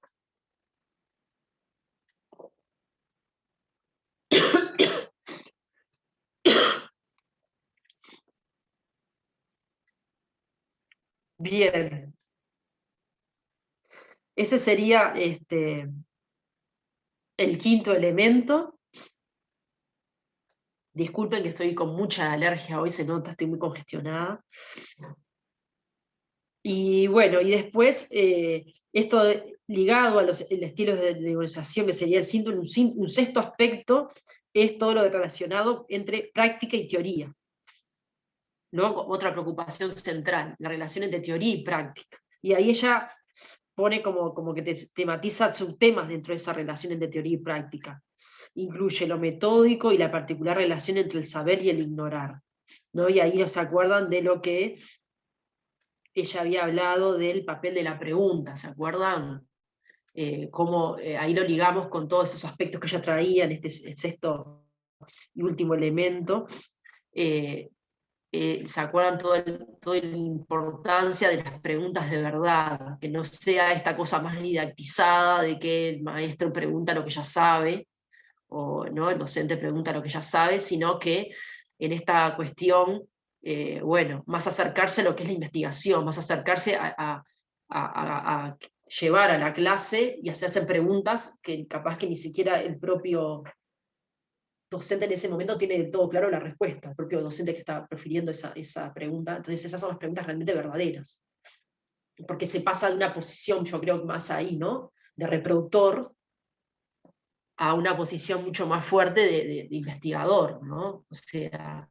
Bien. Ese sería el quinto elemento. Disculpen que estoy con mucha alergia hoy, se nota, estoy muy congestionada. Y bueno, y después esto ligado a el estilo de negociación, que sería el síntoma, un sexto aspecto, es todo lo relacionado entre práctica y teoría, ¿no? Otra preocupación central, la relación entre teoría y práctica. Y ahí ella pone como que tematiza subtemas dentro de esa relación entre teoría y práctica. Incluye lo metódico y la particular relación entre el saber y el ignorar, ¿no? Y ahí se acuerdan de lo que ella había hablado del papel de la pregunta, ¿se acuerdan? Cómo ahí lo ligamos con todos esos aspectos que ella traía en este sexto y último elemento. ¿Se acuerdan toda la importancia de las preguntas de verdad? Que no sea esta cosa más didactizada de que el maestro pregunta lo que ya sabe, o ¿no? El docente pregunta lo que ya sabe, sino que en esta cuestión, bueno, más acercarse a lo que es la investigación, más acercarse a llevar a la clase y hacerse preguntas que capaz que ni siquiera el propio docente en ese momento tiene del todo claro la respuesta, el propio docente que está profiriendo esa pregunta. Entonces esas son las preguntas realmente verdaderas, porque se pasa de una posición, yo creo, más ahí, ¿no? De reproductor, a una posición mucho más fuerte de investigador, ¿no? O sea,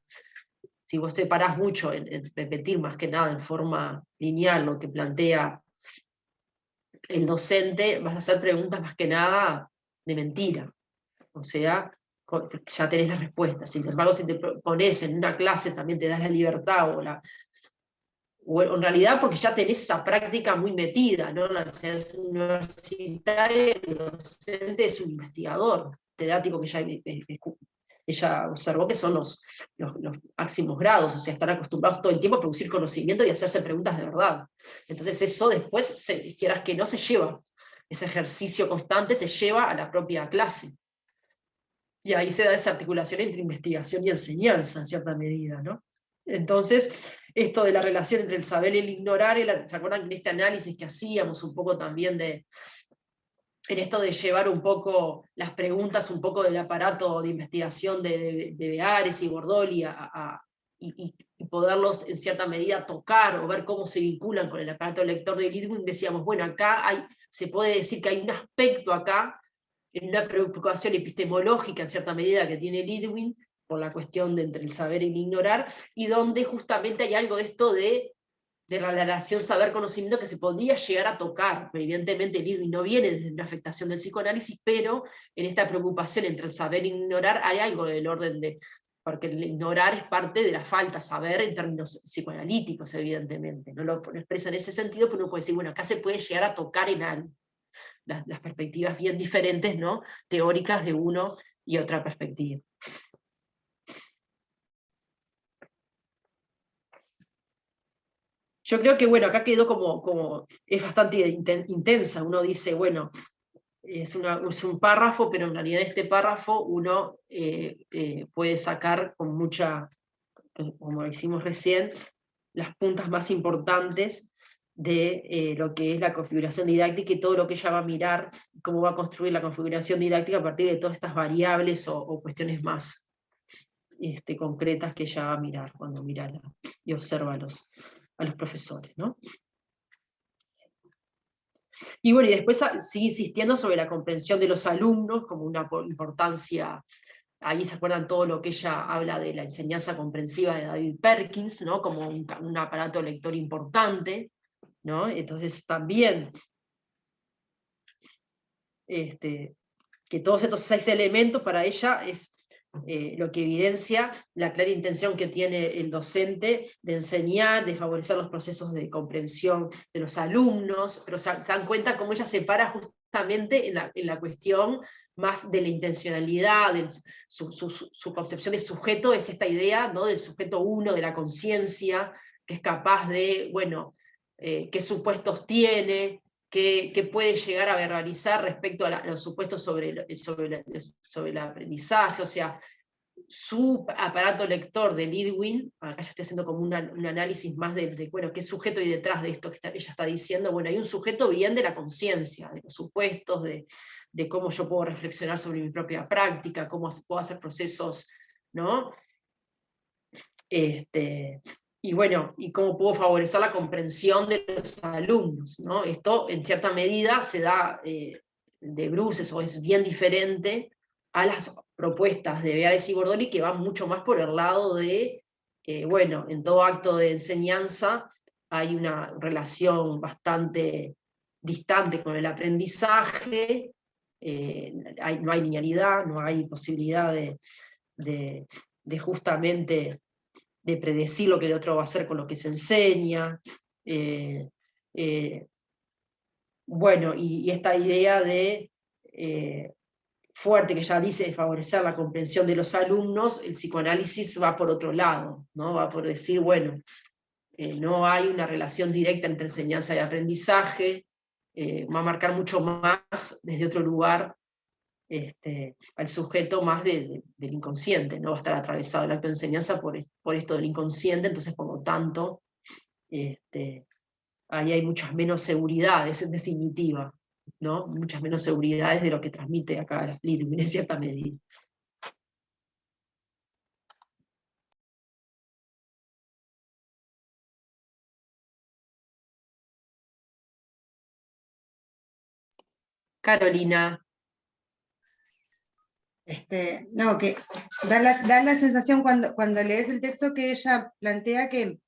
si vos te parás mucho en repetir más que nada en forma lineal lo que plantea el docente vas a hacer preguntas más que nada de mentira. O sea, ya tenés las respuestas. Sin embargo, si te pones en una clase, también te das la libertad, o en realidad porque ya tenés esa práctica muy metida, ¿no? La enseñanza universitaria, el docente es un investigador catedrático que ya ella observó que son los máximos grados, o sea, están acostumbrados todo el tiempo a producir conocimiento y a hacerse preguntas de verdad. Entonces eso después, quieras que no, se lleva, ese ejercicio constante se lleva a la propia clase. Y ahí se da esa articulación entre investigación y enseñanza, en cierta medida, ¿no? Entonces, esto de la relación entre el saber y el ignorar, ¿se acuerdan que en este análisis que hacíamos un poco también en esto de llevar un poco las preguntas, un poco del aparato de investigación de Beares y Bordoli y poderlos en cierta medida tocar o ver cómo se vinculan con el aparato lector de Lidwin? Decíamos, bueno, acá se puede decir que hay un aspecto acá, en una preocupación epistemológica en cierta medida que tiene Lidwin, por la cuestión entre el saber y el ignorar, y donde justamente hay algo de esto de la relación saber-conocimiento que se podría llegar a tocar. Evidentemente Lidwin no viene desde una afectación del psicoanálisis, pero en esta preocupación entre el saber y el ignorar hay algo del orden de, porque el ignorar es parte de la falta saber en términos psicoanalíticos, evidentemente. No lo expresa en ese sentido, pero uno puede decir, bueno, acá se puede llegar a tocar en algo. Las perspectivas bien diferentes, ¿no? Teóricas de uno y otra perspectiva. Yo creo que, bueno, acá quedó como es bastante intensa. Uno dice, bueno, es un párrafo, pero en realidad en este párrafo uno puede sacar con mucha, como hicimos recién, las puntas más importantes de lo que es la configuración didáctica y todo lo que ella va a mirar, cómo va a construir la configuración didáctica a partir de todas estas variables o cuestiones más concretas que ella va a mirar cuando mira y observa a los profesores, ¿no? Y bueno, y después sigue insistiendo sobre la comprensión de los alumnos como una importancia. Ahí se acuerdan todo lo que ella habla de la enseñanza comprensiva de David Perkins, ¿no? Como un aparato lector importante, ¿no? Entonces también que todos estos 6 elementos para ella es lo que evidencia la clara intención que tiene el docente de enseñar, de favorecer los procesos de comprensión de los alumnos, pero se dan cuenta cómo ella se para justamente en la cuestión más de la intencionalidad, su concepción de sujeto es esta idea, ¿no? Del sujeto uno, de la conciencia, que es capaz de, bueno, qué supuestos tiene, que puede llegar a verbalizar respecto a los supuestos sobre el aprendizaje. O sea, su aparato lector de Lidwin, acá yo estoy haciendo como un análisis más de bueno, qué sujeto hay detrás de esto que ella está diciendo. Bueno, hay un sujeto bien de la conciencia, de los supuestos, de cómo yo puedo reflexionar sobre mi propia práctica, cómo puedo hacer procesos, ¿no? Y bueno, y cómo puedo favorecer la comprensión de los alumnos, ¿no? Esto en cierta medida se da de bruces o es bien diferente a las propuestas de Beares y Bordoli, que van mucho más por el lado de, bueno, en todo acto de enseñanza hay una relación bastante distante con el aprendizaje, no hay linealidad, no hay posibilidad de justamente de predecir lo que el otro va a hacer con lo que se enseña. Bueno, y esta idea de fuerte que ya dice de favorecer la comprensión de los alumnos, el psicoanálisis va por otro lado, ¿no? Va por decir, bueno, no hay una relación directa entre enseñanza y aprendizaje, va a marcar mucho más desde otro lugar al sujeto más del inconsciente, no va a estar atravesado el acto de enseñanza por esto del inconsciente, entonces por lo tanto ahí hay muchas menos seguridades en definitiva, ¿no? Muchas menos seguridades de lo que transmite acá Lidwin en cierta medida. Carolina. No, que da la sensación cuando lees el texto que ella plantea que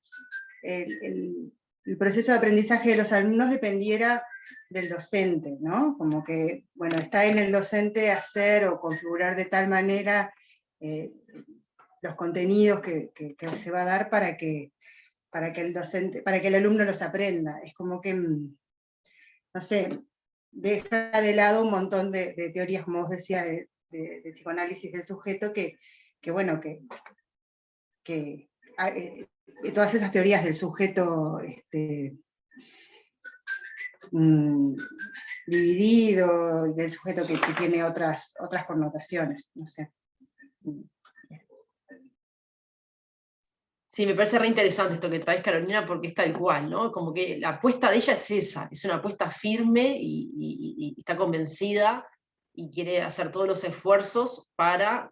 el proceso de aprendizaje de los alumnos dependiera del docente, ¿no? Como que, bueno, está en el docente hacer o configurar de tal manera los contenidos que se va a dar para que el docente, para que el alumno los aprenda. Es como que, no sé, deja de lado un montón de teorías, como vos decías, de psicoanálisis del sujeto, que bueno, que todas esas teorías del sujeto dividido, del sujeto que tiene otras connotaciones, no sé. Sí, me parece re interesante esto que traes, Carolina, porque es tal cual, ¿no? Como que la apuesta de ella es esa, es una apuesta firme y está convencida y quiere hacer todos los esfuerzos para,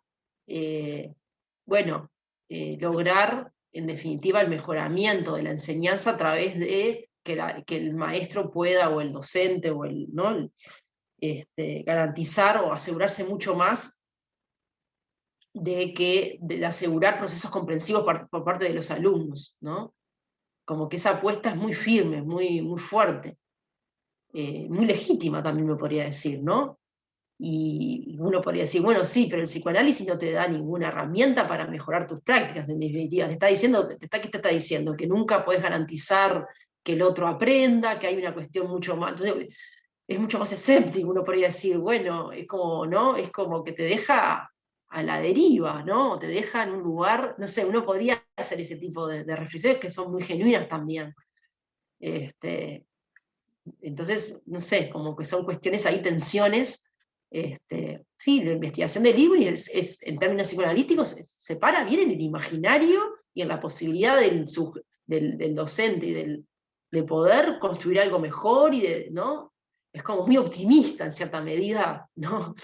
bueno, lograr, en definitiva, el mejoramiento de la enseñanza a través de que el maestro pueda, o el docente, o ¿no? Garantizar o asegurarse mucho más de asegurar procesos comprensivos por parte de los alumnos, ¿no? Como que esa apuesta es muy firme, muy, muy fuerte, muy legítima también me podría decir, ¿no? Y uno podría decir, bueno, sí, pero el psicoanálisis no te da ninguna herramienta para mejorar tus prácticas, en definitiva. ¿Qué te está diciendo? Que nunca puedes garantizar que el otro aprenda, que hay una cuestión mucho más... Entonces, es mucho más escéptico, uno podría decir, bueno, es como, ¿no? Es como que te deja a la deriva, ¿no? Te deja en un lugar, no sé, uno podría hacer ese tipo de reflexiones que son muy genuinas también. Entonces, no sé, como que son cuestiones ahí, tensiones. Sí, la investigación del libro en términos psicoanalíticos, se para bien en el imaginario y en la posibilidad del docente y de poder construir algo mejor, ¿no? Es como muy optimista en cierta medida, ¿no?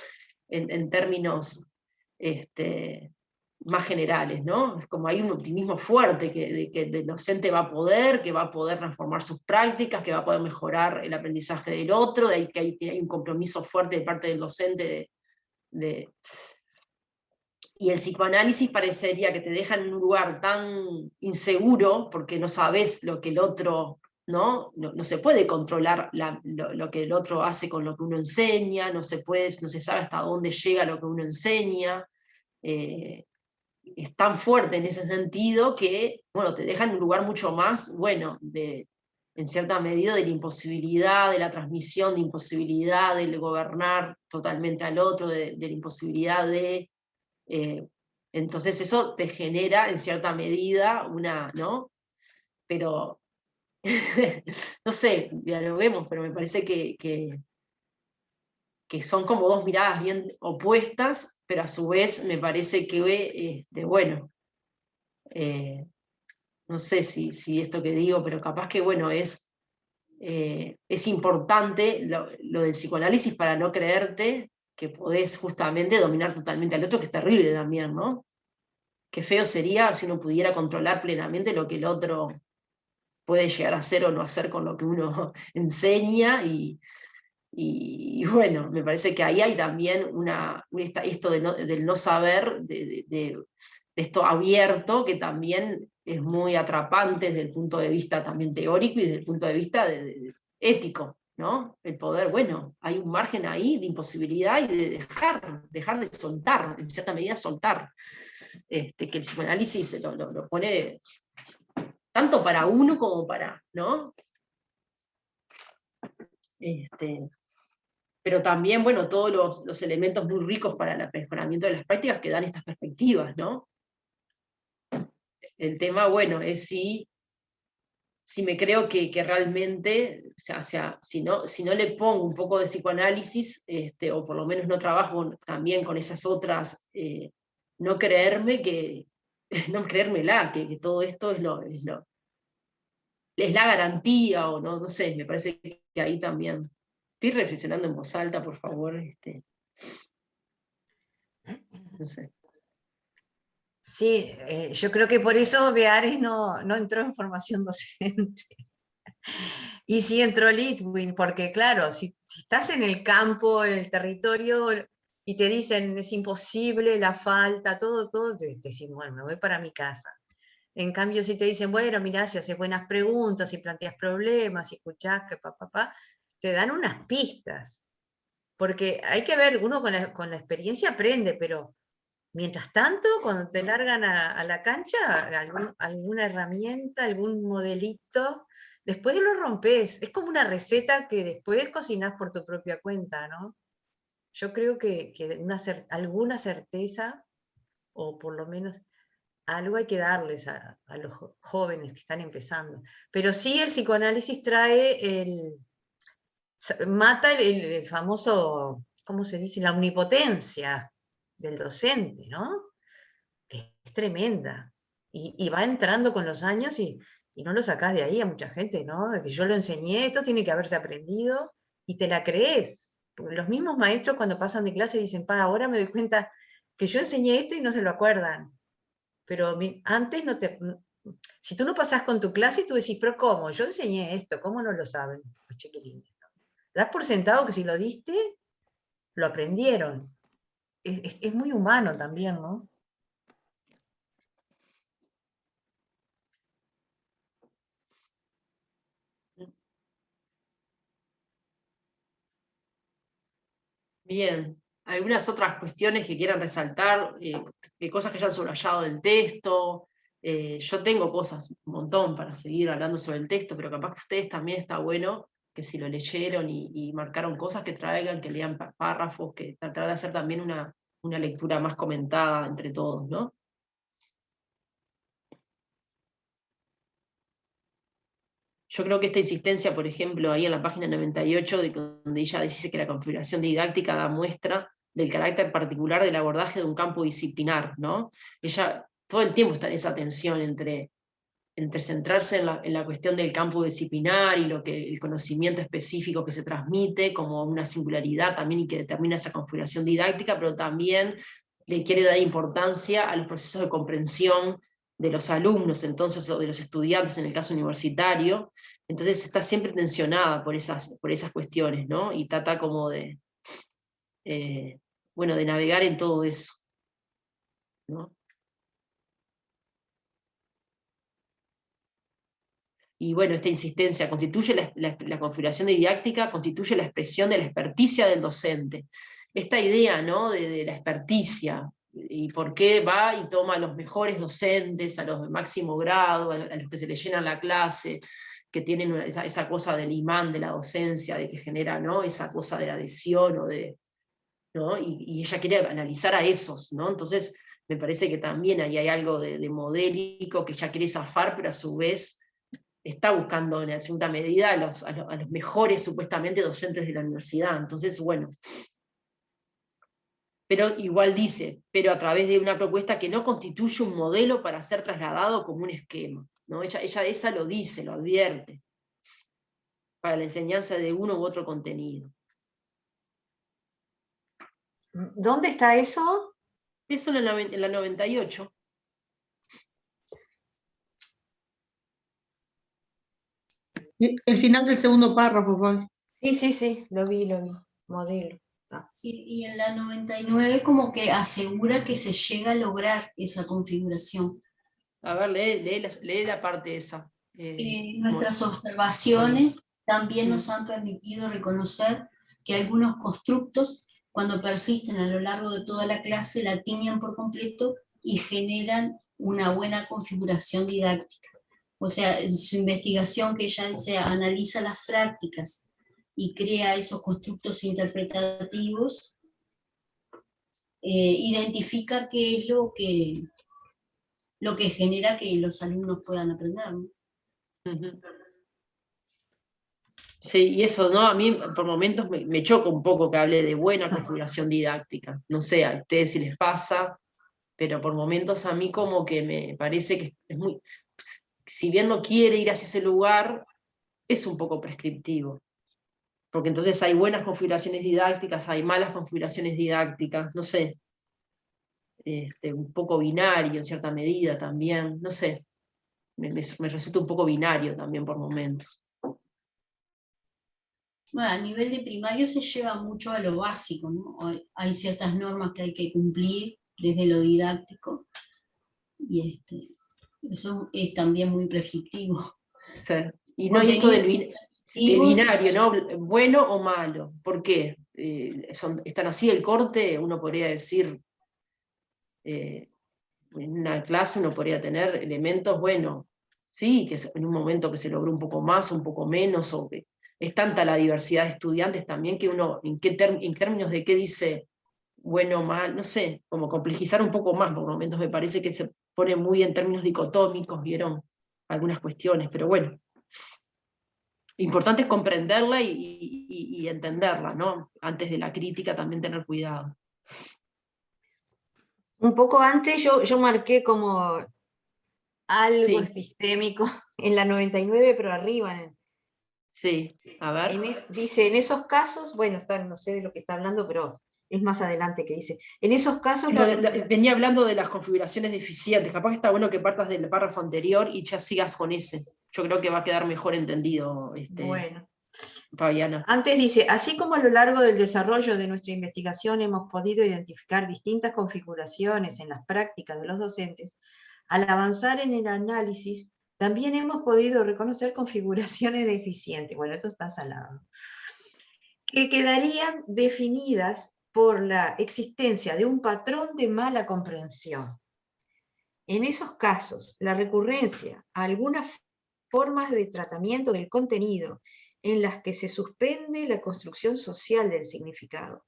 En términos más generales, ¿no? Es como hay un optimismo fuerte de que el docente que va a poder transformar sus prácticas, que va a poder mejorar el aprendizaje del otro, de ahí que hay un compromiso fuerte de parte del docente y el psicoanálisis parecería que te deja en un lugar tan inseguro, porque no sabes lo que el otro, no se puede controlar lo que el otro hace con lo que uno enseña, no se sabe hasta dónde llega lo que uno enseña. Es tan fuerte en ese sentido que, bueno, te deja en un lugar mucho más, bueno, en cierta medida de la imposibilidad, de la transmisión, de imposibilidad de gobernar totalmente al otro, de la imposibilidad de... entonces eso te genera en cierta medida ¿no? Pero, no sé, dialoguemos, pero me parece que son como dos miradas bien opuestas, pero a su vez me parece que, bueno, no sé si esto que digo, pero capaz que, bueno, es importante lo del psicoanálisis para no creerte que podés justamente dominar totalmente al otro, que es terrible también, ¿no? Qué feo sería si uno pudiera controlar plenamente lo que el otro puede llegar a hacer o no hacer con lo que uno enseña y bueno, me parece que ahí hay también esto del no saber, de esto abierto, que también es muy atrapante desde el punto de vista también teórico y desde el punto de vista ético, ¿no? El poder, bueno, hay un margen ahí de imposibilidad y de dejar de soltar, en cierta medida soltar, que el psicoanálisis lo pone tanto para uno como para, ¿no? Pero también, bueno, todos los elementos muy ricos para el mejoramiento de las prácticas que dan estas perspectivas, ¿no? El tema, bueno, es si me creo que realmente, o sea, si no le pongo un poco de psicoanálisis, o por lo menos no trabajo también con esas otras, no creerme no creérmela, que todo esto es la garantía, o no sé, me parece que ahí también. Estoy reflexionando en voz alta, por favor, no sé. Sí, yo creo que por eso Beares no entró en formación docente. Y sí entró Litwin, porque claro, si estás en el campo, en el territorio, y te dicen es imposible, la falta, todo, te decís, bueno, me voy para mi casa. En cambio, si te dicen, bueno, mirá, si haces buenas preguntas, si planteas problemas, si escuchás, que papá, te dan unas pistas. Porque hay que ver, uno con la experiencia aprende, pero mientras tanto, cuando te largan a la cancha, alguna herramienta, algún modelito, después lo rompes. Es como una receta que después cocinás por tu propia cuenta, ¿no? Yo creo que alguna certeza, o por lo menos algo hay que darles a los jóvenes que están empezando. Pero sí el psicoanálisis mata el famoso, ¿cómo se dice? La omnipotencia del docente, ¿no? Que es tremenda. Y va entrando con los años y no lo sacás de ahí a mucha gente, ¿no? De que yo lo enseñé, esto tiene que haberse aprendido, y te la crees. Porque los mismos maestros cuando pasan de clase dicen, ahora me doy cuenta que yo enseñé esto y no se lo acuerdan. Pero antes no te... Si tú no pasás con tu clase, tú decís, pero ¿cómo? Yo enseñé esto, ¿cómo no lo saben los chiquilines? Das por sentado que si lo diste, lo aprendieron. Es muy humano también, ¿no? Bien, algunas otras cuestiones que quieran resaltar, cosas que hayan subrayado del texto. Yo tengo cosas, un montón para seguir hablando sobre el texto, pero capaz que ustedes también está bueno que si lo leyeron y marcaron cosas que traigan, que lean párrafos, que tratar de hacer también una lectura más comentada entre todos, ¿no? Yo creo que esta insistencia, por ejemplo, ahí en la página 98, donde ella dice que la configuración didáctica da muestra del carácter particular del abordaje de un campo disciplinar, ¿no? Ella todo el tiempo está en esa tensión entre centrarse en la cuestión del campo disciplinar y el conocimiento específico que se transmite como una singularidad también y que determina esa configuración didáctica, pero también le quiere dar importancia a los procesos de comprensión de los alumnos, entonces, o de los estudiantes en el caso universitario. Entonces está siempre tensionada por esas cuestiones, ¿no? Y trata como bueno, de navegar en todo eso, ¿no? Y bueno, esta insistencia constituye la configuración didáctica, constituye la expresión de la experticia del docente. Esta idea, ¿no?, de la experticia, y por qué va y toma a los mejores docentes, a los de máximo grado, a los que se le llenan la clase, que tienen esa cosa del imán de la docencia, de que genera, ¿no?, esa cosa de adhesión, ¿no? Y ella quiere analizar a esos, ¿no? Entonces me parece que también ahí hay algo de modélico que ella quiere zafar, pero a su vez está buscando en cierta medida a los mejores supuestamente docentes de la universidad. Entonces, bueno, pero igual dice, pero a través de una propuesta que no constituye un modelo para ser trasladado como un esquema, ¿no? Ella esa lo dice, lo advierte, para la enseñanza de uno u otro contenido. ¿Dónde está eso? Eso en la 98. El final del segundo párrafo, Paul. Sí, lo vi, modelo. Sí, y en la 99 como que asegura que se llega a lograr esa configuración. A ver, lee la parte esa. Nuestras observaciones también nos han permitido reconocer que algunos constructos, cuando persisten a lo largo de toda la clase, la tiñen por completo y generan una buena configuración didáctica. O sea, en su investigación, que ella dice, analiza las prácticas y crea esos constructos interpretativos, identifica qué es lo que genera que los alumnos puedan aprender, ¿no? Sí, y eso, ¿no? A mí por momentos me choca un poco que hable de buena configuración didáctica. No sé a ustedes si les pasa, pero por momentos a mí como que me parece que es muy... Si bien no quiere ir hacia ese lugar, es un poco prescriptivo. Porque entonces hay buenas configuraciones didácticas, hay malas configuraciones didácticas, no sé. Un poco binario en cierta medida también, no sé. Me resulta un poco binario también por momentos. Bueno, a nivel de primario se lleva mucho a lo básico, ¿no? Hay ciertas normas que hay que cumplir desde lo didáctico, y eso es también muy prescriptivo. Sí. Y no hay esto Y vos- binario, ¿no? Bueno o malo. ¿Por qué? Están así el corte, uno podría decir, en una clase uno podría tener elementos, bueno, sí, que en un momento que se logró un poco más, un poco menos, o que es tanta la diversidad de estudiantes también que uno, en términos de qué dice bueno o mal, no sé, como complejizar un poco más, por momentos me parece que se pone muy en términos dicotómicos, vieron algunas cuestiones, pero bueno. Importante es comprenderla y entenderla, ¿no? Antes de la crítica también tener cuidado. Un poco antes yo marqué como algo Sí, epistémico en la 99, pero arriba. sí, a ver. Dice, en esos casos, bueno, no sé de lo que está hablando, pero es más adelante que dice, en esos casos Venía hablando de las configuraciones deficientes, capaz que está bueno que partas del párrafo anterior y ya sigas con ese. Yo creo que va a quedar mejor entendido, bueno, Fabiana. antes dice, así como a lo largo del desarrollo de nuestra investigación hemos podido identificar distintas configuraciones en las prácticas de los docentes, al avanzar en el análisis, también hemos podido reconocer configuraciones deficientes, bueno, esto está salado, que quedarían definidas por la existencia de un patrón de mala comprensión. En esos casos, la recurrencia a algunas formas de tratamiento del contenido en las que se suspende la construcción social del significado,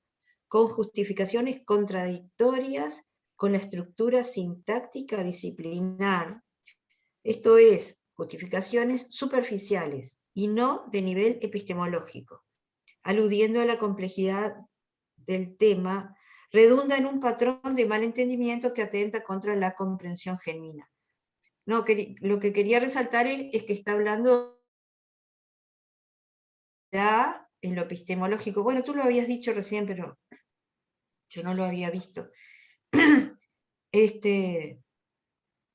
con justificaciones contradictorias con la estructura sintáctica disciplinar, esto es, justificaciones superficiales y no de nivel epistemológico, aludiendo a la complejidad del tema, redunda en un patrón de malentendimiento que atenta contra la comprensión genuina. No, lo que quería resaltar es que está hablando ya en lo epistemológico. Bueno, tú lo habías dicho recién, pero yo no lo había visto.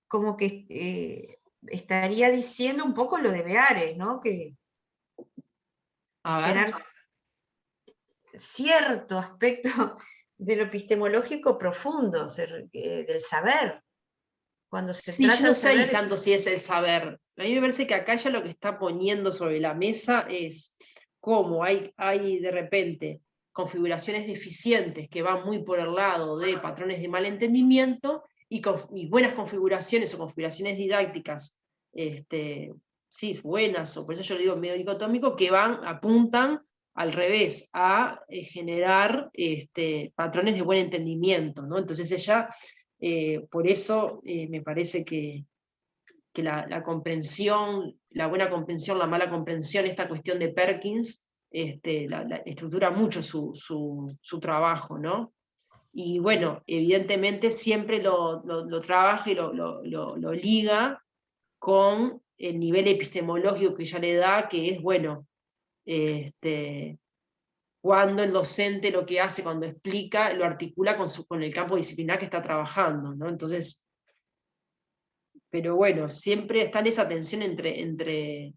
Como que estaría diciendo un poco lo de Beares, ¿no? Que dar cierto aspecto de lo epistemológico profundo, del saber. Cuando se Sí, yo trata no de sé ahí saber... tanto si es el saber. A mí me parece que acá ya lo que está poniendo sobre la mesa es cómo hay de repente configuraciones deficientes que van muy por el lado de patrones de malentendimiento y buenas configuraciones o configuraciones didácticas, sí, buenas, o por eso yo lo digo medio dicotómico, que apuntan al revés, a generar patrones de buen entendimiento, ¿no? Entonces ella por eso me parece que la comprensión, la buena comprensión, la mala comprensión, esta cuestión de Perkins, la estructura mucho su trabajo, ¿no? Y bueno, evidentemente siempre lo trabaja y lo liga con el nivel epistemológico que ya le da, que es, bueno, cuando el docente lo que hace cuando explica, lo articula con el campo disciplinar que está trabajando, ¿no? Entonces, pero bueno, siempre está en esa tensión entre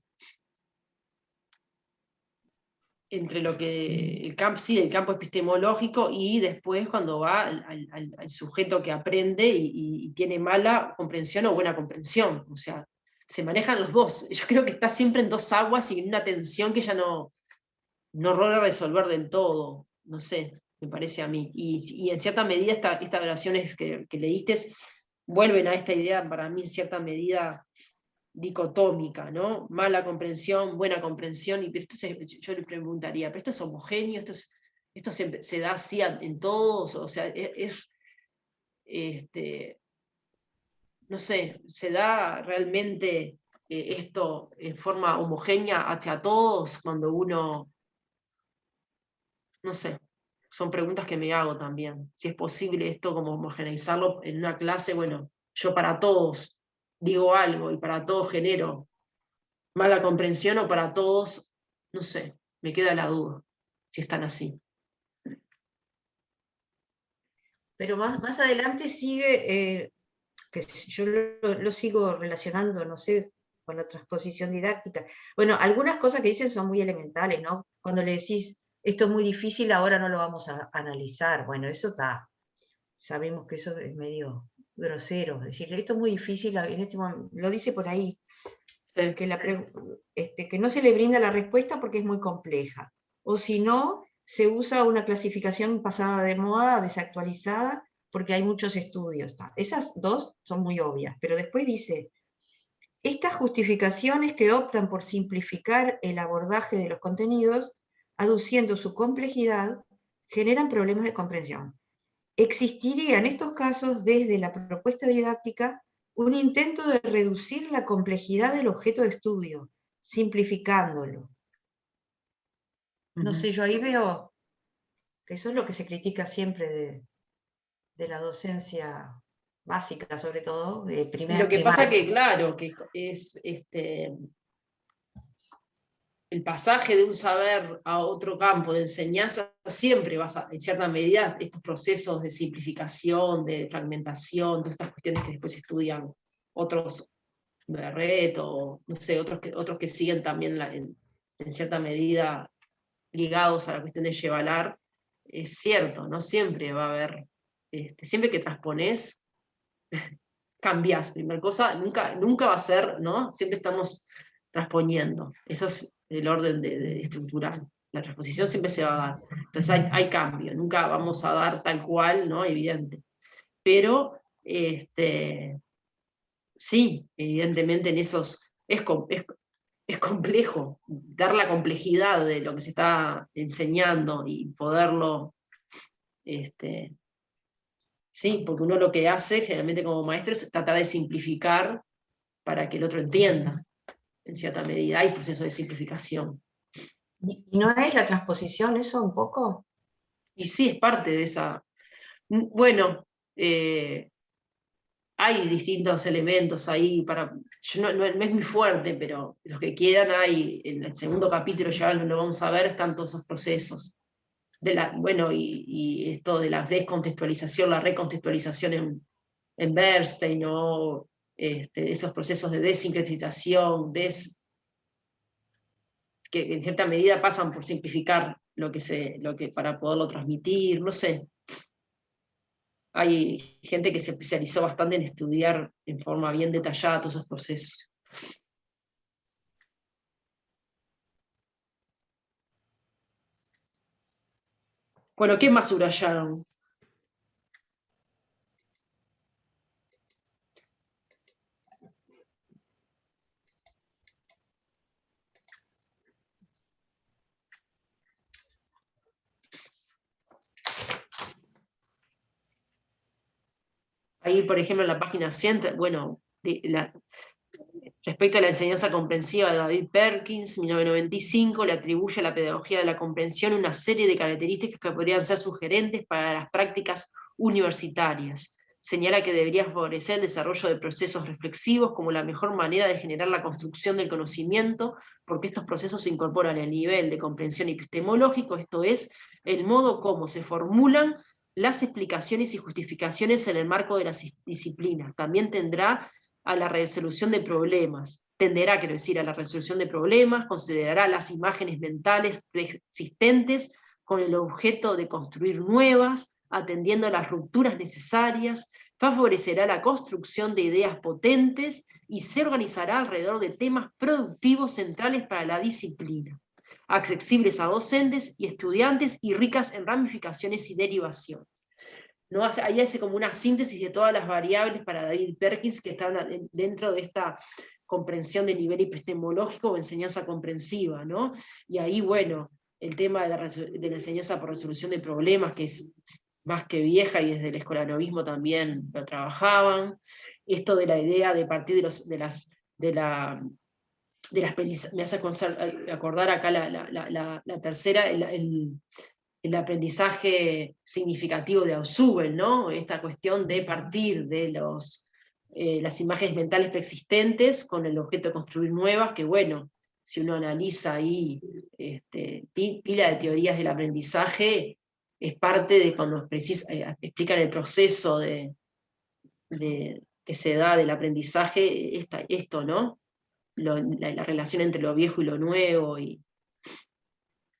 lo que el campo epistemológico y después cuando va al sujeto que aprende y tiene mala comprensión o buena comprensión. O sea, se manejan los dos. Yo creo que está siempre en dos aguas y en una tensión que ya no logra resolver del todo. No sé, me parece a mí. Y en cierta medida estas oraciones que leíste vuelven a esta idea, para mí, en cierta medida dicotómica, ¿no? Mala comprensión, buena comprensión, y yo le preguntaría, ¿pero esto es homogéneo? ¿Esto se da así en todos? O sea, no sé, ¿se da realmente esto en forma homogénea hacia todos cuando uno, no sé, son preguntas que me hago también. Si es posible esto como homogeneizarlo en una clase, bueno, yo para todos digo algo y para todos genero mala comprensión o para todos, no sé, me queda la duda, si están así. Pero más adelante sigue, que yo lo sigo relacionando, no sé, con la transposición didáctica. Bueno, algunas cosas que dicen son muy elementales, ¿no? Cuando le decís, esto es muy difícil, ahora no lo vamos a analizar. Bueno, eso está, sabemos que eso es medio grosero, es decir, esto es muy difícil, en este momento, lo dice por ahí, Sí. que no se le brinda la respuesta porque es muy compleja. O si no, se usa una clasificación pasada de moda, desactualizada, porque hay muchos estudios. Esas dos son muy obvias, pero después dice, estas justificaciones que optan por simplificar el abordaje de los contenidos, aduciendo su complejidad, generan problemas de comprensión. Existiría en estos casos, desde la propuesta didáctica, un intento de reducir la complejidad del objeto de estudio, simplificándolo. No sé, yo ahí veo que eso es lo que se critica siempre de la docencia básica, sobre todo, de Lo que pasa primaria. que, claro, que es el pasaje de un saber a otro campo de enseñanza siempre vas en cierta medida, estos procesos de simplificación, de fragmentación, todas estas cuestiones que después estudian otros de red, o no sé, otros que siguen también en cierta medida ligados a la cuestión de Yevalar, es cierto, no siempre va a haber, siempre que transponés, cambiás, primera cosa, nunca va a ser, ¿no? Siempre estamos transponiendo, eso es el orden estructural. La transposición siempre se va a dar. Entonces hay cambio, nunca vamos a dar tal cual, ¿no? Evidente. Pero, sí, evidentemente en esos, es complejo dar la complejidad de lo que se está enseñando y poderlo, sí, porque uno lo que hace generalmente como maestro es tratar de simplificar para que el otro entienda, en cierta medida. Hay proceso de simplificación. ¿Y no es la transposición eso un poco? Y sí, es parte de esa. Bueno, hay distintos elementos ahí para. No es muy fuerte, pero los que quedan hay, en el segundo capítulo ya lo vamos a ver, están todos esos procesos. Bueno, y esto de la descontextualización, la recontextualización en Bernstein, ¿no? Esos procesos de desincretización, que en cierta medida pasan por simplificar lo que para poderlo transmitir, no sé. Hay gente que se especializó bastante en estudiar en forma bien detallada todos esos procesos. Bueno, ¿qué más subrayaron? Ahí, por ejemplo, en la página 100, bueno, respecto a la enseñanza comprensiva de David Perkins, 1995, le atribuye a la pedagogía de la comprensión una serie de características que podrían ser sugerentes para las prácticas universitarias. Señala que debería favorecer el desarrollo de procesos reflexivos como la mejor manera de generar la construcción del conocimiento, porque estos procesos se incorporan al nivel de comprensión epistemológico, esto es, el modo como se formulan las explicaciones y justificaciones en el marco de las disciplinas. También tenderá a la resolución de problemas, quiero decir, a la resolución de problemas, considerará las imágenes mentales preexistentes con el objeto de construir nuevas, atendiendo a las rupturas necesarias, favorecerá la construcción de ideas potentes y se organizará alrededor de temas productivos centrales para la disciplina, accesibles a docentes y estudiantes y ricas en ramificaciones y derivaciones. ¿No? Ahí hace como una síntesis de todas las variables para David Perkins que están dentro de esta comprensión de nivel epistemológico o enseñanza comprensiva, ¿no? Y ahí, bueno, el tema de la enseñanza por resolución de problemas, que es más que vieja y desde el escolanovismo también lo trabajaban, esto de la idea de partir de las me hace acordar acá la tercera, el aprendizaje significativo de Ausubel, ¿no? Esta cuestión de partir de las imágenes mentales preexistentes con el objeto de construir nuevas, que bueno, si uno analiza ahí pila de teorías del aprendizaje, es parte de cuando explican el proceso que se da del aprendizaje, esto, ¿no? La relación entre lo viejo y lo nuevo, y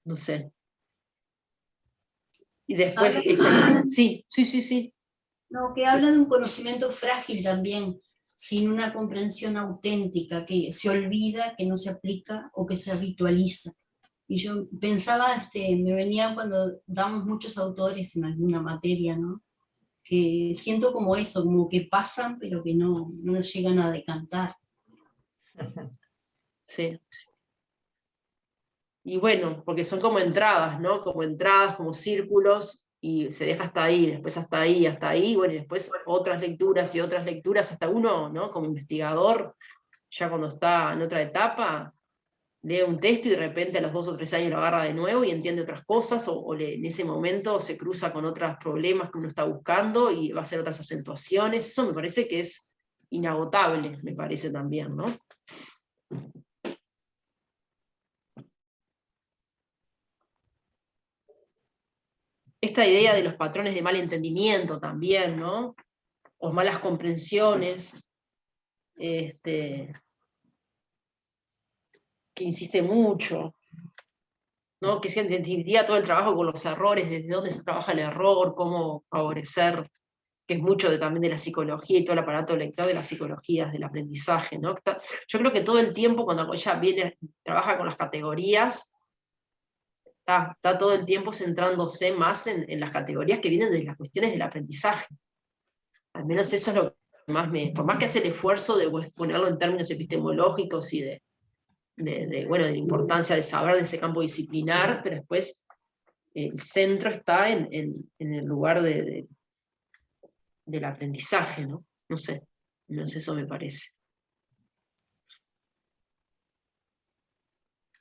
no sé. Y después, sí. No, que habla de un conocimiento frágil también, sin una comprensión auténtica, que se olvida, que no se aplica o que se ritualiza. Y yo pensaba, me venía cuando damos muchos autores en alguna materia, ¿no? Que siento como eso, como que pasan, pero que no llegan a decantar. Sí. Y bueno, porque son como entradas, ¿no? Como entradas, como círculos, y se deja hasta ahí, después hasta ahí, bueno, y después otras lecturas, hasta uno, ¿no? Como investigador, ya cuando está en otra etapa, lee un texto y de repente a los 2 o 3 años lo agarra de nuevo y entiende otras cosas, en ese momento se cruza con otros problemas que uno está buscando y va a hacer otras acentuaciones. Eso me parece que es inagotable, me parece también, ¿no? Esta idea de los patrones de mal entendimiento también, ¿no? O malas comprensiones, que insiste mucho, ¿no? Que se identifica todo el trabajo con los errores, desde dónde se trabaja el error, cómo favorecer, que es mucho también de la psicología y todo el aparato lector de las psicologías del aprendizaje, ¿no? Yo creo que todo el tiempo cuando ella trabaja con las categorías, está todo el tiempo centrándose más en las categorías que vienen de las cuestiones del aprendizaje. Al menos eso es lo que más por más que hace el esfuerzo de ponerlo en términos epistemológicos y bueno, de la importancia de saber de ese campo disciplinar, pero después el centro está en el lugar del aprendizaje, ¿no? No sé, eso me parece.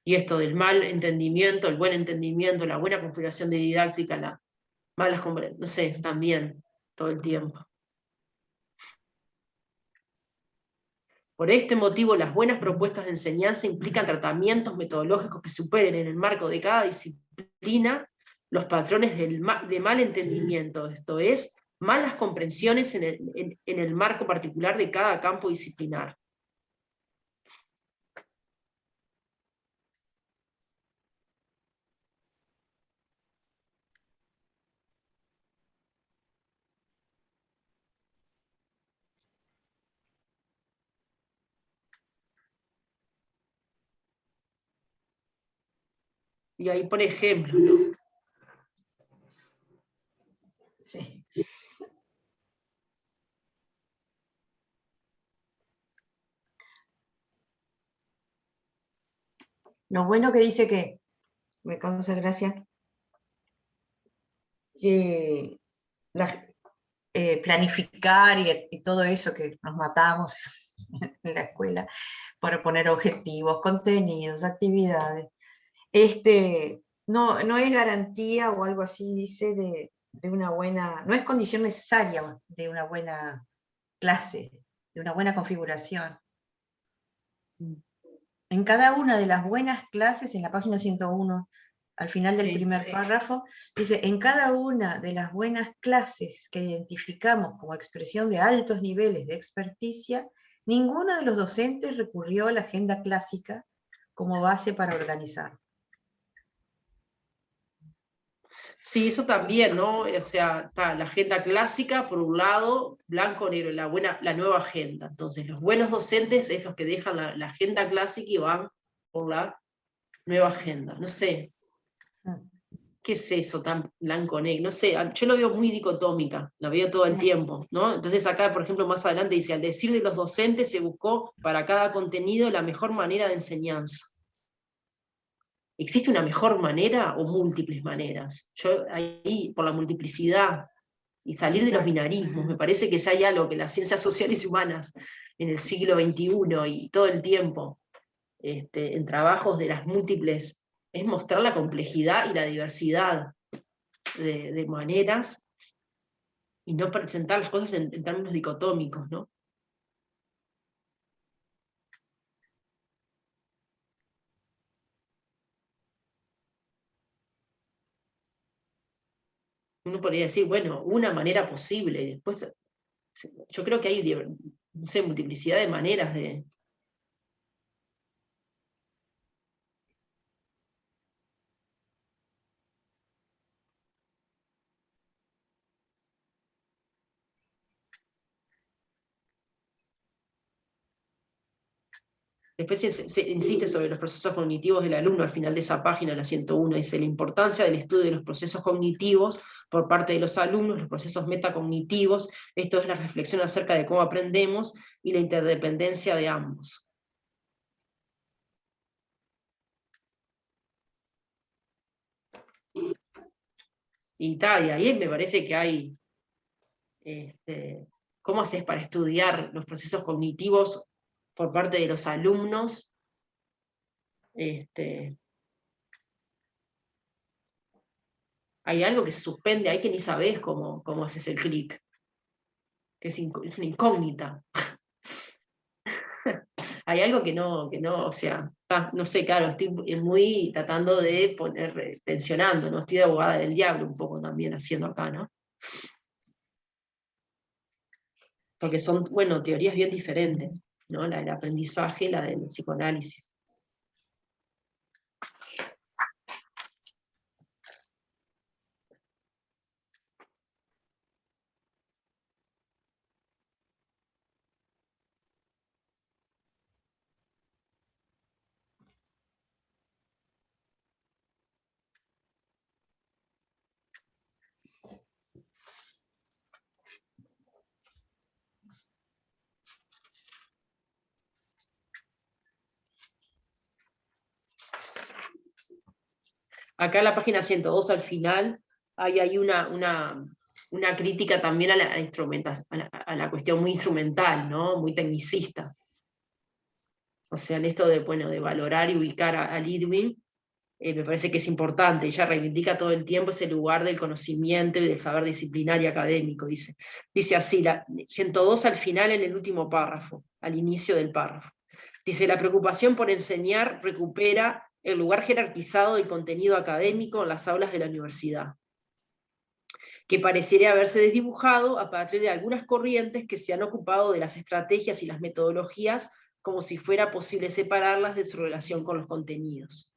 Y esto del mal entendimiento, el buen entendimiento, la buena configuración de didáctica, las malas, no sé, también, todo el tiempo. Por este motivo, las buenas propuestas de enseñanza implican tratamientos metodológicos que superen en el marco de cada disciplina los patrones de mal entendimiento, esto es, malas comprensiones en el marco particular de cada campo disciplinar. Y ahí pone ejemplos, ¿no? Sí. Lo bueno que dice que, me causa gracia, que planificar y todo eso que nos matamos en la escuela, para poner objetivos, contenidos, actividades, no es garantía o algo así, dice, de una buena, no es condición necesaria de una buena clase, de una buena configuración. En cada una de las buenas clases, en la página 101, al final del primer párrafo, dice, en cada una de las buenas clases que identificamos como expresión de altos niveles de experticia, ninguno de los docentes recurrió a la agenda clásica como base para organizar. Sí, eso también, ¿no? O sea, está la agenda clásica, por un lado, blanco-negro, la nueva agenda. Entonces, los buenos docentes es los que dejan la agenda clásica y van por la nueva agenda. No sé, ¿qué es eso tan blanco-negro? No sé, yo lo veo muy dicotómica, lo veo todo el tiempo, ¿no? Entonces acá, por ejemplo, más adelante dice, al decir de los docentes se buscó para cada contenido la mejor manera de enseñanza. ¿Existe una mejor manera o múltiples maneras? Yo ahí, por la multiplicidad y salir de los binarismos, me parece que es hay algo que las ciencias sociales y humanas en el siglo XXI y todo el tiempo, en trabajos de las múltiples, es mostrar la complejidad y la diversidad de maneras y no presentar las cosas en términos dicotómicos, ¿no? Uno podría decir, bueno, una manera posible, y después yo creo que hay, no sé, multiplicidad de maneras de... Después se insiste sobre los procesos cognitivos del alumno al final de esa página, la 101, dice la importancia del estudio de los procesos cognitivos por parte de los alumnos, los procesos metacognitivos, esto es la reflexión acerca de cómo aprendemos y la interdependencia de ambos. Y ahí me parece que hay, ¿cómo haces para estudiar los procesos cognitivos por parte de los alumnos? Hay algo que se suspende, hay que ni sabés cómo haces el clic, que es una incógnita. Hay algo que no, o sea, no sé, claro, estoy muy tratando de tensionando, ¿no? Estoy de abogada del diablo un poco también haciendo acá, ¿no? Porque son, bueno, teorías bien diferentes, ¿no? La del aprendizaje y la del psicoanálisis. Acá en la página 102 al final, hay una crítica también a la cuestión muy instrumental, ¿no? Muy tecnicista. O sea, en esto de, bueno, de valorar y ubicar a Lidwin, me parece que es importante. Ella reivindica todo el tiempo ese lugar del conocimiento y del saber disciplinar y académico, dice. Dice así, la 102 al final en el último párrafo, al inicio del párrafo. Dice, la preocupación por enseñar recupera el lugar jerarquizado del contenido académico en las aulas de la universidad, que pareciera haberse desdibujado a partir de algunas corrientes que se han ocupado de las estrategias y las metodologías como si fuera posible separarlas de su relación con los contenidos.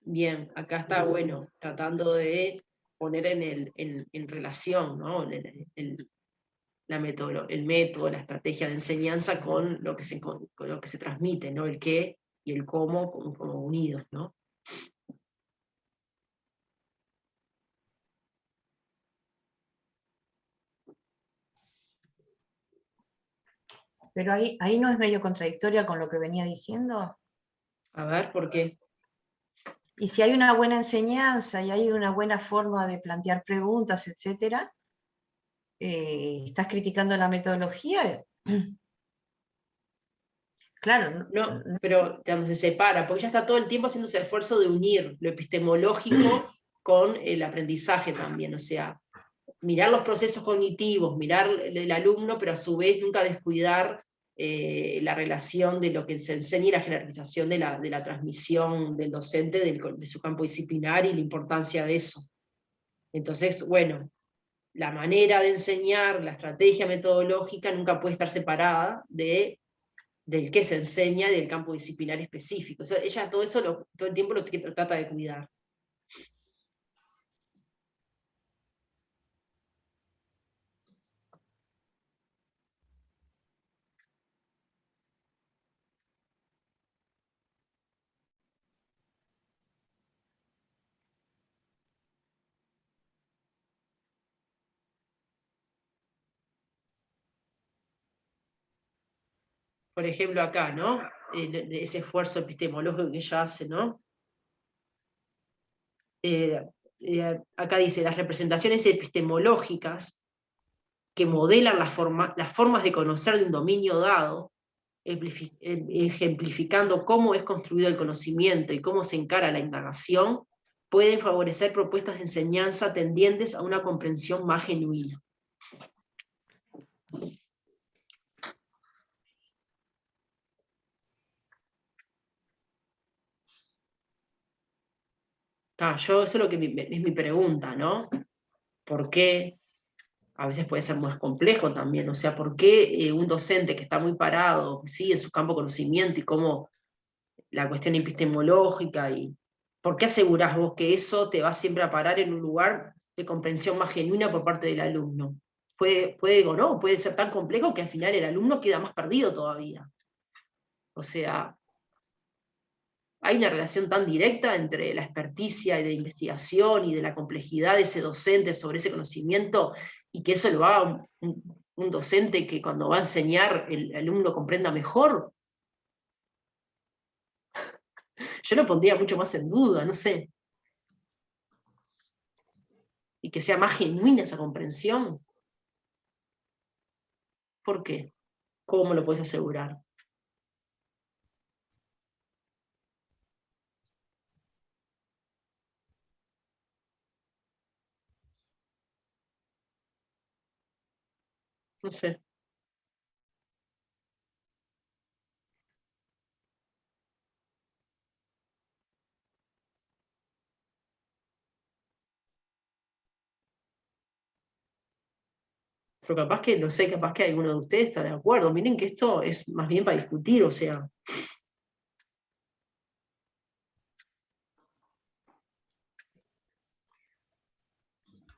Bien, acá está, bueno, tratando de poner en relación, ¿no? el método, la estrategia de enseñanza con lo que se transmite, ¿no? El qué y el cómo como unidos, ¿no? Pero ahí no es medio contradictoria con lo que venía diciendo. A ver, ¿por qué? Y si hay una buena enseñanza y hay una buena forma de plantear preguntas, etcétera, ¿estás criticando la metodología? Claro. No, pero se separa, porque ella está todo el tiempo haciendo ese esfuerzo de unir lo epistemológico con el aprendizaje también, o sea, mirar los procesos cognitivos, mirar el alumno, pero a su vez nunca descuidar la relación de lo que se enseña y la jerarquización de la transmisión del docente de su campo disciplinar y la importancia de eso. Entonces, bueno, la manera de enseñar, la estrategia metodológica nunca puede estar separada del que se enseña y del campo disciplinar específico. O sea, ella todo eso todo el tiempo lo trata de cuidar. Por ejemplo, acá, ¿no? Ese esfuerzo epistemológico que ella hace, ¿no? Acá dice, las representaciones epistemológicas que modelan las formas de conocer de un dominio dado, ejemplificando cómo es construido el conocimiento y cómo se encara la indagación, pueden favorecer propuestas de enseñanza tendientes a una comprensión más genuina. Eso es lo que es mi pregunta, ¿no? ¿Por qué? A veces puede ser más complejo también, o sea, ¿por qué un docente que está muy parado, sí, en su campo de conocimiento y cómo la cuestión epistemológica, y ¿por qué asegurás vos que eso te va siempre a parar en un lugar de comprensión más genuina por parte del alumno? Puede o no, puede ser tan complejo que al final el alumno queda más perdido todavía. O sea, hay una relación tan directa entre la experticia y de investigación y de la complejidad de ese docente sobre ese conocimiento, y que eso lo haga un docente que cuando va a enseñar el alumno comprenda mejor. Yo lo pondría mucho más en duda, no sé. Y que sea más genuina esa comprensión. ¿Por qué? ¿Cómo lo puedes asegurar? No sé. Pero capaz que, no sé, capaz que alguno de ustedes está de acuerdo. Miren que esto es más bien para discutir, o sea.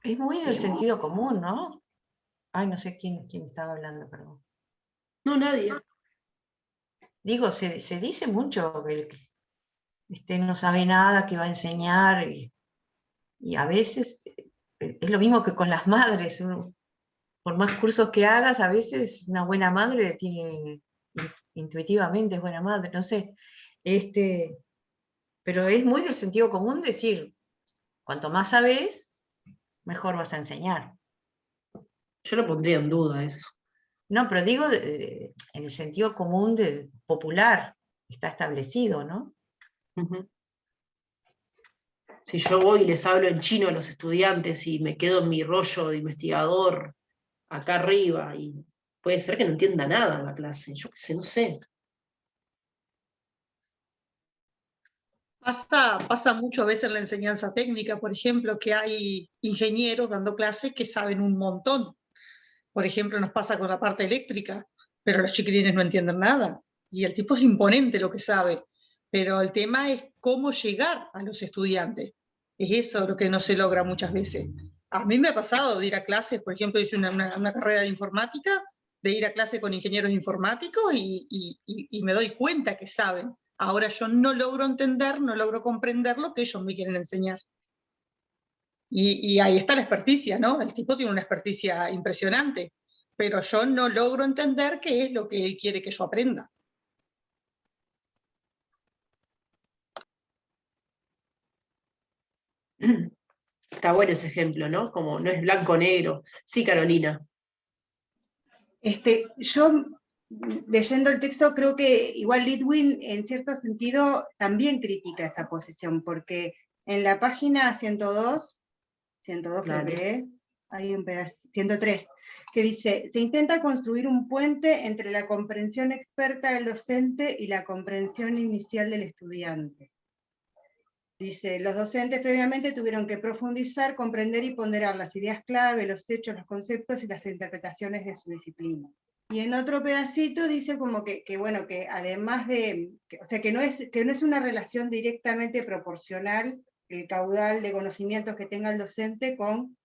Es muy del sentido común, ¿no? Ay, no sé quién estaba hablando, perdón. No, nadie. Digo, se dice mucho que el que no sabe nada, que va a enseñar, y a veces es lo mismo que con las madres. Por más cursos que hagas, a veces una buena madre tiene, intuitivamente es buena madre, no sé. Pero es muy del sentido común decir, cuanto más sabes, mejor vas a enseñar. Yo lo pondría en duda eso. No, pero digo en el sentido común popular, está establecido, ¿no? Ujú. Si yo voy y les hablo en chino a los estudiantes y me quedo en mi rollo de investigador acá arriba, y puede ser que no entienda nada en la clase, yo qué sé, no sé. Pasa mucho a veces en la enseñanza técnica, por ejemplo, que hay ingenieros dando clases que saben un montón. Por ejemplo, nos pasa con la parte eléctrica, pero los chiquilines no entienden nada. Y el tipo es imponente lo que sabe. Pero el tema es cómo llegar a los estudiantes. Es eso lo que no se logra muchas veces. A mí me ha pasado de ir a clases, por ejemplo, hice una carrera de informática, de ir a clase con ingenieros informáticos y me doy cuenta que saben. Ahora yo no logro entender, no logro comprender lo que ellos me quieren enseñar. Y ahí está la experticia, ¿no? El tipo tiene una experticia impresionante, pero yo no logro entender qué es lo que él quiere que yo aprenda. Está bueno ese ejemplo, ¿no? Como no es blanco o negro. Sí, Carolina. Yo, leyendo el texto, creo que igual Lidwin, en cierto sentido, también critica esa posición, porque en la página 102 creo Claro. que es, hay un pedazo, 103, que dice, se intenta construir un puente entre la comprensión experta del docente y la comprensión inicial del estudiante. Dice, los docentes previamente tuvieron que profundizar, comprender y ponderar las ideas clave, los hechos, los conceptos y las interpretaciones de su disciplina. Y en otro pedacito dice como que bueno, que además de, o sea, que no es una relación directamente proporcional el caudal de conocimientos que tenga el docente con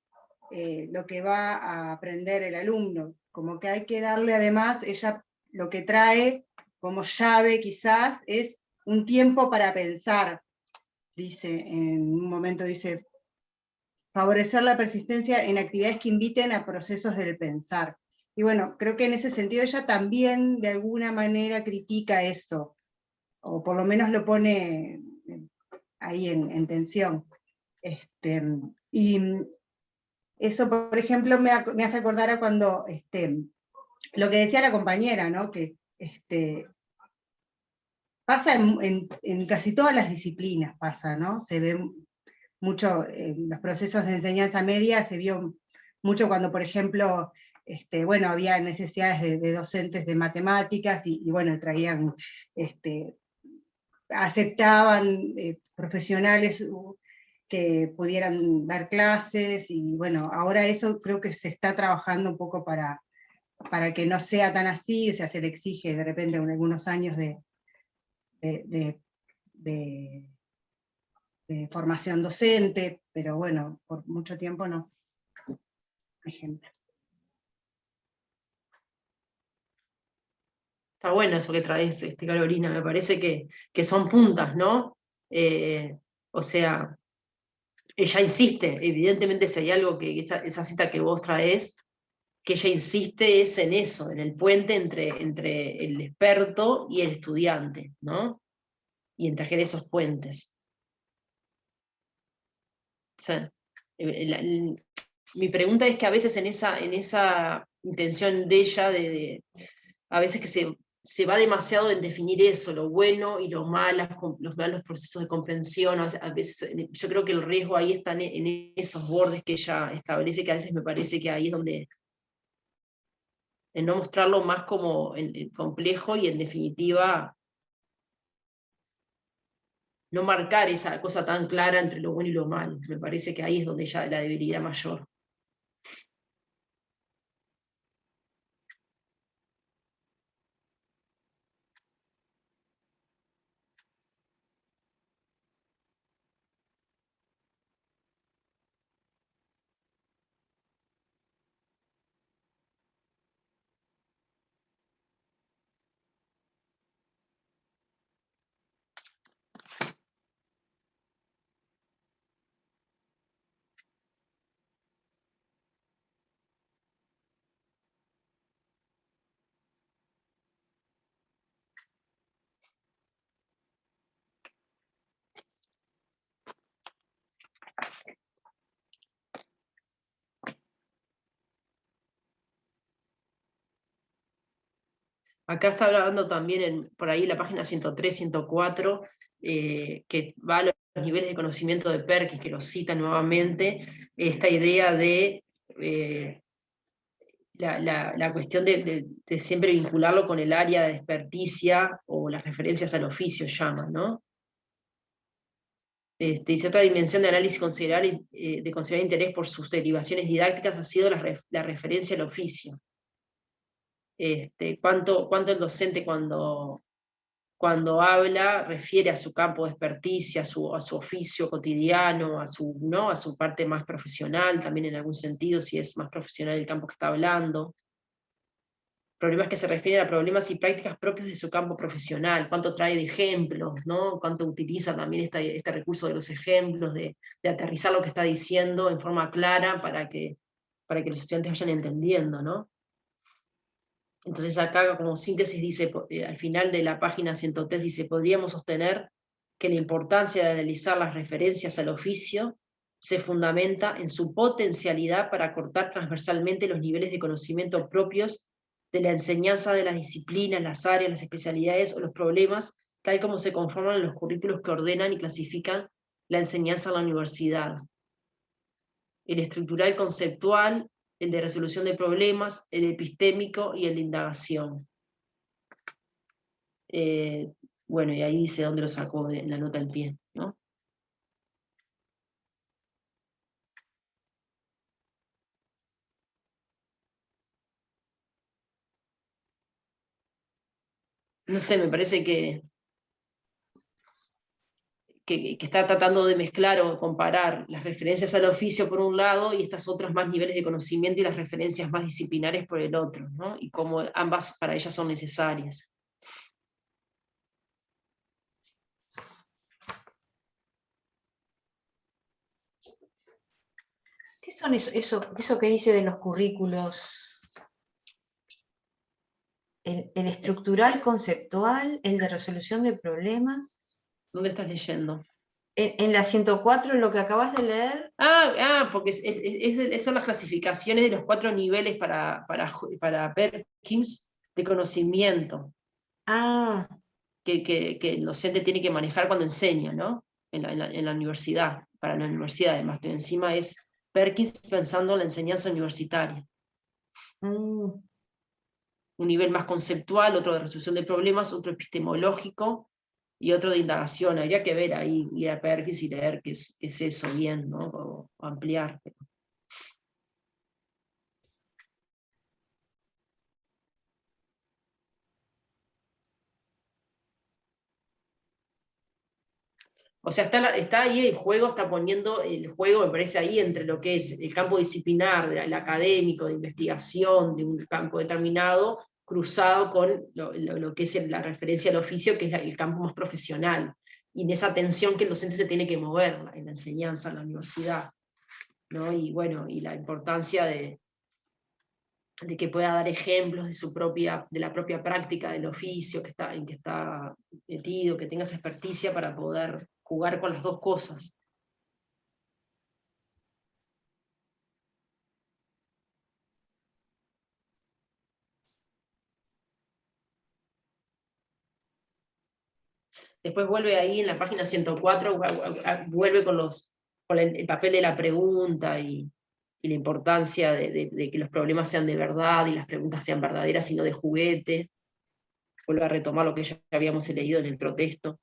lo que va a aprender el alumno. Como que hay que darle además, ella lo que trae como llave quizás es un tiempo para pensar. Dice, en un momento dice, favorecer la persistencia en actividades que inviten a procesos del pensar. Y bueno, creo que en ese sentido ella también de alguna manera critica eso, o por lo menos lo pone ahí en tensión. Y eso, por ejemplo, me hace acordar a cuando lo que decía la compañera, ¿no? Que pasa en casi todas las disciplinas, pasa, ¿no? Se ve mucho en los procesos de enseñanza media, se vio mucho cuando, por ejemplo, bueno, había necesidades de docentes de matemáticas y bueno, traían, aceptaban profesionales que pudieran dar clases y bueno, ahora eso creo que se está trabajando un poco para que no sea tan así, o sea, se le exige de repente algunos años de formación docente, pero bueno, por mucho tiempo no, por ejemplo. Está bueno eso que traes, Carolina, me parece que son puntas, ¿no? O sea, ella insiste, evidentemente si hay algo que esa cita que vos traes, que ella insiste es en eso, en el puente entre el experto y el estudiante, ¿no? Y en tejer esos puentes. O sea, mi pregunta es que a veces en esa intención de ella, a veces que se va demasiado en definir eso, lo bueno y lo malo, los malos procesos de comprensión, a veces yo creo que el riesgo ahí está en esos bordes que ella establece, que a veces me parece que ahí es donde, en no mostrarlo más como en complejo y en definitiva no marcar esa cosa tan clara entre lo bueno y lo malo. Me parece que ahí es donde ella la debilidad mayor. Acá está hablando también por ahí la página 103, 104, que va a los niveles de conocimiento de Perkins, que lo cita nuevamente, esta idea de la cuestión de siempre vincularlo con el área de experticia o las referencias al oficio llaman, ¿no? Dice otra dimensión de análisis de considerar interés por sus derivaciones didácticas ha sido la referencia al oficio. Cuánto el docente cuando habla refiere a su campo de experticia, a su oficio cotidiano, ¿no? A su parte más profesional, también en algún sentido, si es más profesional el campo que está hablando. Problemas que se refieren a problemas y prácticas propios de su campo profesional, cuánto trae de ejemplos, ¿no? Cuánto utiliza también este recurso de los ejemplos, de aterrizar lo que está diciendo en forma clara para que los estudiantes vayan entendiendo, ¿no? Entonces acá como síntesis dice, al final de la página 103 dice, podríamos sostener que la importancia de analizar las referencias al oficio se fundamenta en su potencialidad para cortar transversalmente los niveles de conocimiento propios de la enseñanza de las disciplinas, las áreas, las especialidades o los problemas, tal como se conforman en los currículos que ordenan y clasifican la enseñanza en la universidad. El estructural conceptual, el de resolución de problemas, el epistémico y el de indagación. Bueno, y ahí dice dónde lo sacó en la nota al pie, ¿no? No sé, me parece que está tratando de mezclar o comparar las referencias al oficio por un lado y estas otras más niveles de conocimiento y las referencias más disciplinares por el otro, ¿no? Y cómo ambas para ellas son necesarias. ¿Qué son eso que dice de los currículos? El estructural conceptual, el de resolución de problemas. ¿Dónde estás leyendo? En la 104, lo que acabas de leer. Porque son las clasificaciones de los 4 niveles para Perkins de conocimiento. Que el docente tiene que manejar cuando enseña, ¿no? En la universidad, para la universidad además. Encima es Perkins pensando en la enseñanza universitaria. Un nivel más conceptual, otro de resolución de problemas, otro epistemológico y otro de indagación. Habría que ver ahí, ir a Perkins y leer qué es eso bien, ¿no? O ampliar. O sea, está ahí el juego, está poniendo el juego, me parece, ahí entre lo que es el campo disciplinar, el académico, de investigación, de un campo determinado, cruzado con lo que es la referencia al oficio, que es el campo más profesional, y en esa tensión que el docente se tiene que mover en la enseñanza, en la universidad, ¿no? Y bueno, y la importancia de que pueda dar ejemplos de la propia práctica del oficio en que está metido, que tenga esa experticia para poder jugar con las dos cosas. Después vuelve ahí en la página 104, vuelve con el papel de la pregunta y la importancia de que los problemas sean de verdad y las preguntas sean verdaderas y no de juguete. Vuelve a retomar lo que ya habíamos leído en el texto.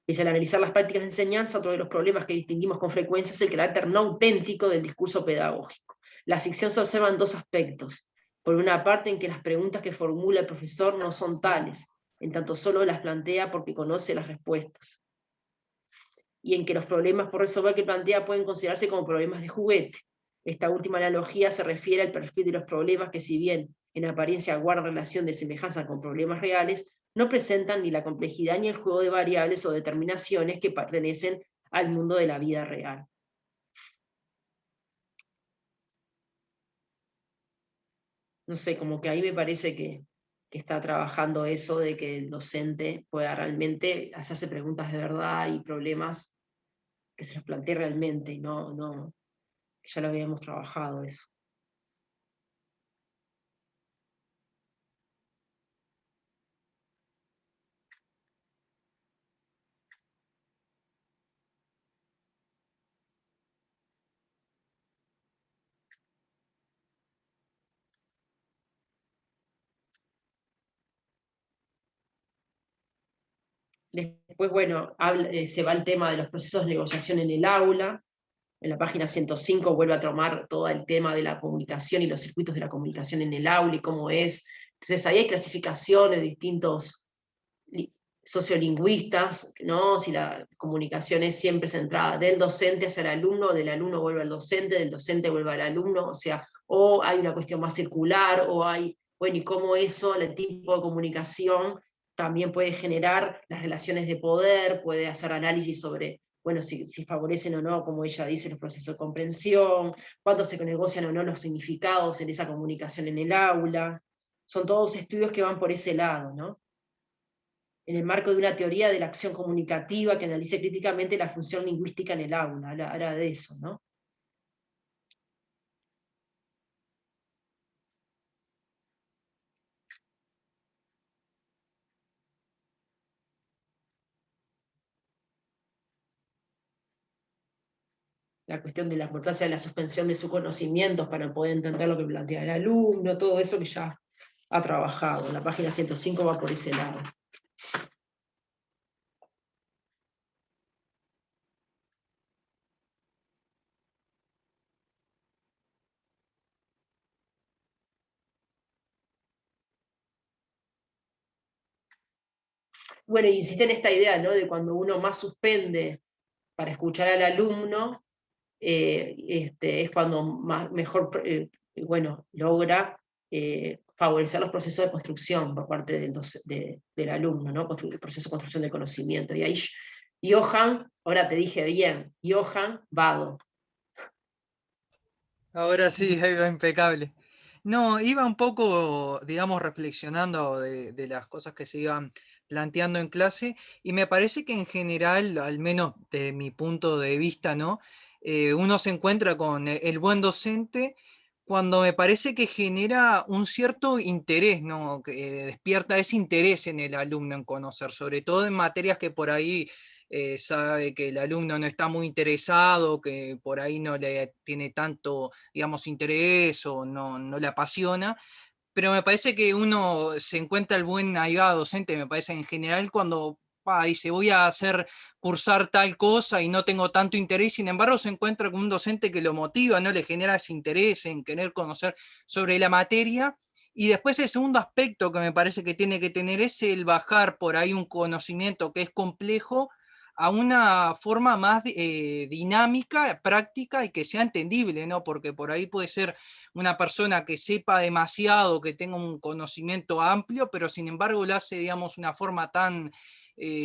Dice, al analizar las prácticas de enseñanza, otro de los problemas que distinguimos con frecuencia es el carácter no auténtico del discurso pedagógico. La ficción se observa en dos aspectos. Por una parte, en que las preguntas que formula el profesor no son tales, en tanto solo las plantea porque conoce las respuestas. Y en que los problemas por resolver que plantea pueden considerarse como problemas de juguete. Esta última analogía se refiere al perfil de los problemas que, si bien en apariencia guardan relación de semejanza con problemas reales, no presentan ni la complejidad ni el juego de variables o determinaciones que pertenecen al mundo de la vida real. No sé, como que ahí me parece que está trabajando eso de que el docente pueda realmente hacerse preguntas de verdad y problemas que se los plantee realmente, y no, que ya lo habíamos trabajado eso. Después, bueno, se va el tema de los procesos de negociación en el aula. En la página 105 vuelve a tomar todo el tema de la comunicación y los circuitos de la comunicación en el aula y cómo es. Entonces ahí hay clasificaciones de distintos sociolingüistas, ¿no? Si la comunicación es siempre centrada del docente hacia el alumno, del alumno vuelve al docente, del docente vuelve al alumno, o sea, o hay una cuestión más circular, o hay, bueno, y cómo eso, el tipo de comunicación, también puede generar las relaciones de poder, puede hacer análisis sobre, bueno, si favorecen o no, como ella dice, los procesos de comprensión, cuándo se negocian o no los significados en esa comunicación en el aula. Son todos estudios que van por ese lado, ¿no? En el marco de una teoría de la acción comunicativa que analice críticamente la función lingüística en el aula, habla de eso, ¿no? La cuestión de la importancia de la suspensión de sus conocimientos para poder entender lo que plantea el alumno, todo eso que ya ha trabajado. La página 105 va por ese lado. Bueno, insiste en esta idea, ¿no? De cuando uno más suspende para escuchar al alumno, es cuando mejor bueno, logra favorecer los procesos de construcción por parte del alumno, ¿no? El proceso de construcción del conocimiento. Y ahí Johann, ahora te dije bien, Johann Vado. Ahora sí, ahí va impecable. No, iba un poco, digamos, reflexionando de las cosas que se iban planteando en clase, y me parece que en general, al menos de mi punto de vista, ¿no? Uno se encuentra con el buen docente cuando me parece que genera un cierto interés, ¿no? Que despierta ese interés en el alumno en conocer, sobre todo en materias que por ahí sabe que el alumno no está muy interesado, que por ahí no le tiene tanto, digamos, interés o no le apasiona. Pero me parece que uno se encuentra el buen ahigado docente, me parece en general, cuando dice voy a hacer cursar tal cosa y no tengo tanto interés, sin embargo se encuentra con un docente que lo motiva, no le genera ese interés en querer conocer sobre la materia. Y después el segundo aspecto que me parece que tiene que tener es el bajar por ahí un conocimiento que es complejo a una forma más dinámica, práctica y que sea entendible, ¿no? Porque por ahí puede ser una persona que sepa demasiado, que tenga un conocimiento amplio, pero sin embargo lo hace, digamos, una forma tan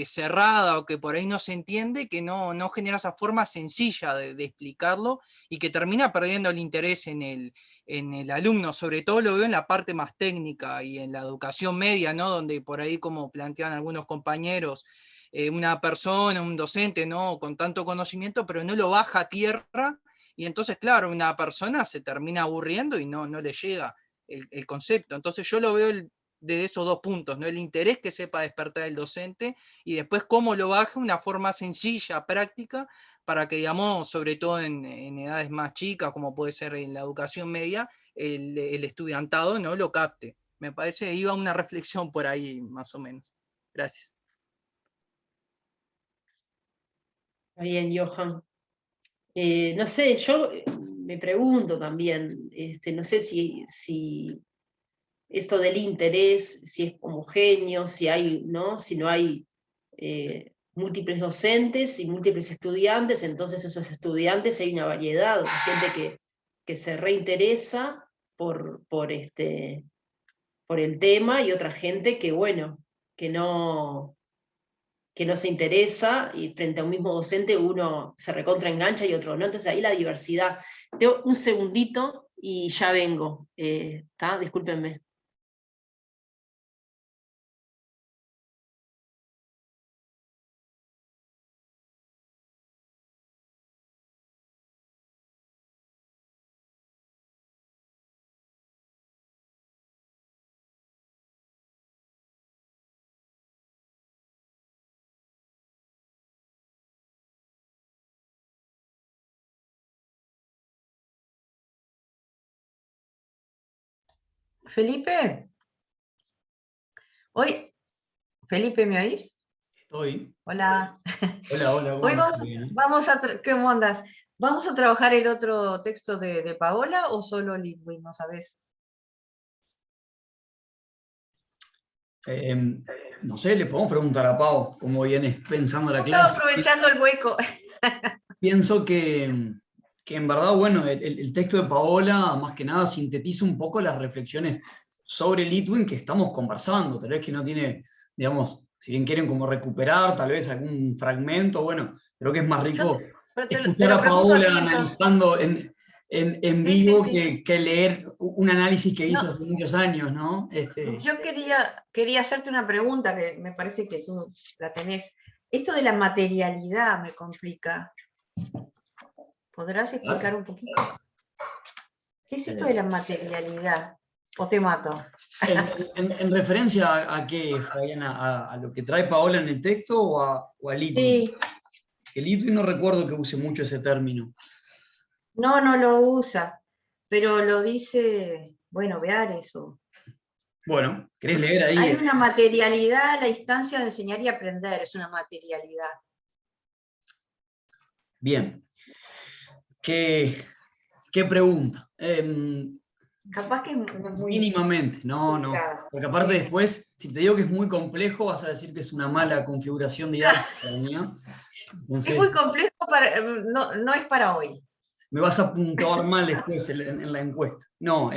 cerrada o que por ahí no se entiende, que no genera esa forma sencilla de explicarlo y que termina perdiendo el interés en el alumno. Sobre todo lo veo en la parte más técnica y en la educación media, ¿no? Donde por ahí, como plantean algunos compañeros, una persona, un docente, ¿no? Con tanto conocimiento, pero no lo baja a tierra, y entonces, claro, una persona se termina aburriendo y no le llega el concepto. Entonces yo lo veo de esos dos puntos, ¿no? El interés que sepa despertar el docente y después cómo lo baja una forma sencilla, práctica, para que, digamos, sobre todo en edades más chicas, como puede ser en la educación media, el estudiantado no lo capte. Me parece que iba una reflexión por ahí, más o menos. Gracias. Bien, Johan. No sé, yo me pregunto también, no sé si esto del interés, si es homogéneo, si hay, ¿no? Si no hay múltiples docentes y múltiples estudiantes, entonces esos estudiantes hay una variedad, de gente que se reinteresa por el tema y otra gente que, bueno, que no se interesa y frente a un mismo docente uno se recontraengancha y otro no. Entonces ahí la diversidad. Tengo un segundito y ya vengo. ¿Está? Discúlpenme. Felipe, hoy, Felipe, ¿me oís? Estoy. Hola. Hola, hola, ¿cómo Hoy andas? ¿cómo andas? ¿Vamos a trabajar el otro texto de Paola o solo Litwin? ¿No sabes? No sé, le podemos preguntar a Pau cómo vienes pensando la Estaba clase. aprovechando el hueco. Pienso que en verdad, bueno, el texto de Paola más que nada sintetiza un poco las reflexiones sobre Litwin que estamos conversando. Tal vez que no tiene, digamos, si bien quieren como recuperar tal vez algún fragmento, bueno, creo que es más rico Pero te escuchar lo a pregunto a Paola ti entonces. analizando en Sí, sí, vivo sí. que leer un análisis que hizo No, hace muchos años, ¿no? yo quería hacerte una pregunta que me parece que tú la tenés. Esto de la materialidad me complica. ¿Podrás explicar un poquito? ¿Qué es esto de la materialidad? ¿O te mato? En referencia a qué, Fabiana, a lo que trae Paola en el texto o a Litwin. Sí, Que Litwin no recuerdo que use mucho ese término. no lo usa, pero lo dice, bueno, Beares o... Bueno, ¿querés leer ahí? Hay una materialidad, la instancia de enseñar y aprender es una materialidad. Bien. ¿Qué pregunta? Capaz que es muy Mínimamente, no. complicada. Porque aparte Sí. después, si te digo que es muy complejo, vas a decir que es una mala configuración didáctica mía. Es Entonces, muy complejo, no es para hoy. me vas a puntuar mal después en la encuesta. No,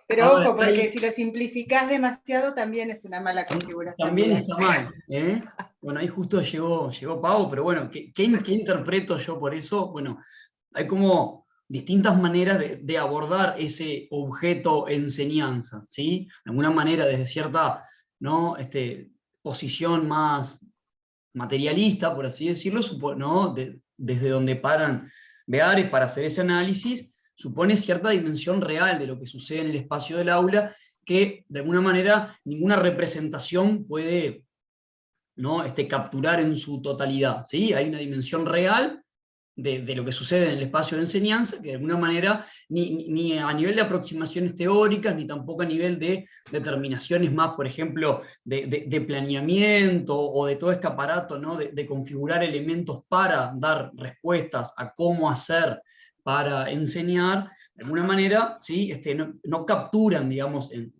Pero a ver, ojo, porque si lo simplificás demasiado también es una mala configuración también está didáctica. mal, ¿eh? Bueno, ahí justo llegó Pau, pero bueno, ¿qué interpreto yo por eso? Bueno, hay como distintas maneras de abordar ese objeto enseñanza, ¿sí? De alguna manera, desde cierta, ¿no? Posición más materialista, por así decirlo, ¿no? Desde donde paran Beares para hacer ese análisis, supone cierta dimensión real de lo que sucede en el espacio del aula, que de alguna manera ninguna representación puede, ¿no? Capturar en su totalidad. ¿Sí? Hay una dimensión real de lo que sucede en el espacio de enseñanza, que de alguna manera ni a nivel de aproximaciones teóricas, ni tampoco a nivel de determinaciones más, por ejemplo, de planeamiento o de todo este aparato, ¿no? de configurar elementos para dar respuestas a cómo hacer para enseñar, de alguna manera, ¿sí? No capturan, digamos, en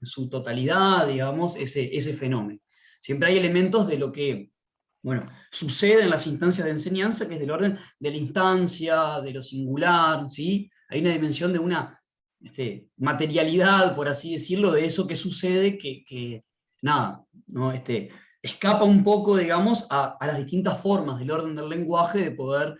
su totalidad, digamos, ese fenómeno. Siempre hay elementos de lo que bueno, sucede en las instancias de enseñanza, que es del orden de la instancia, de lo singular, ¿sí? Hay una dimensión de una materialidad, por así decirlo, de eso que sucede, que nada, ¿no? Escapa un poco, digamos, a las distintas formas del orden del lenguaje de poder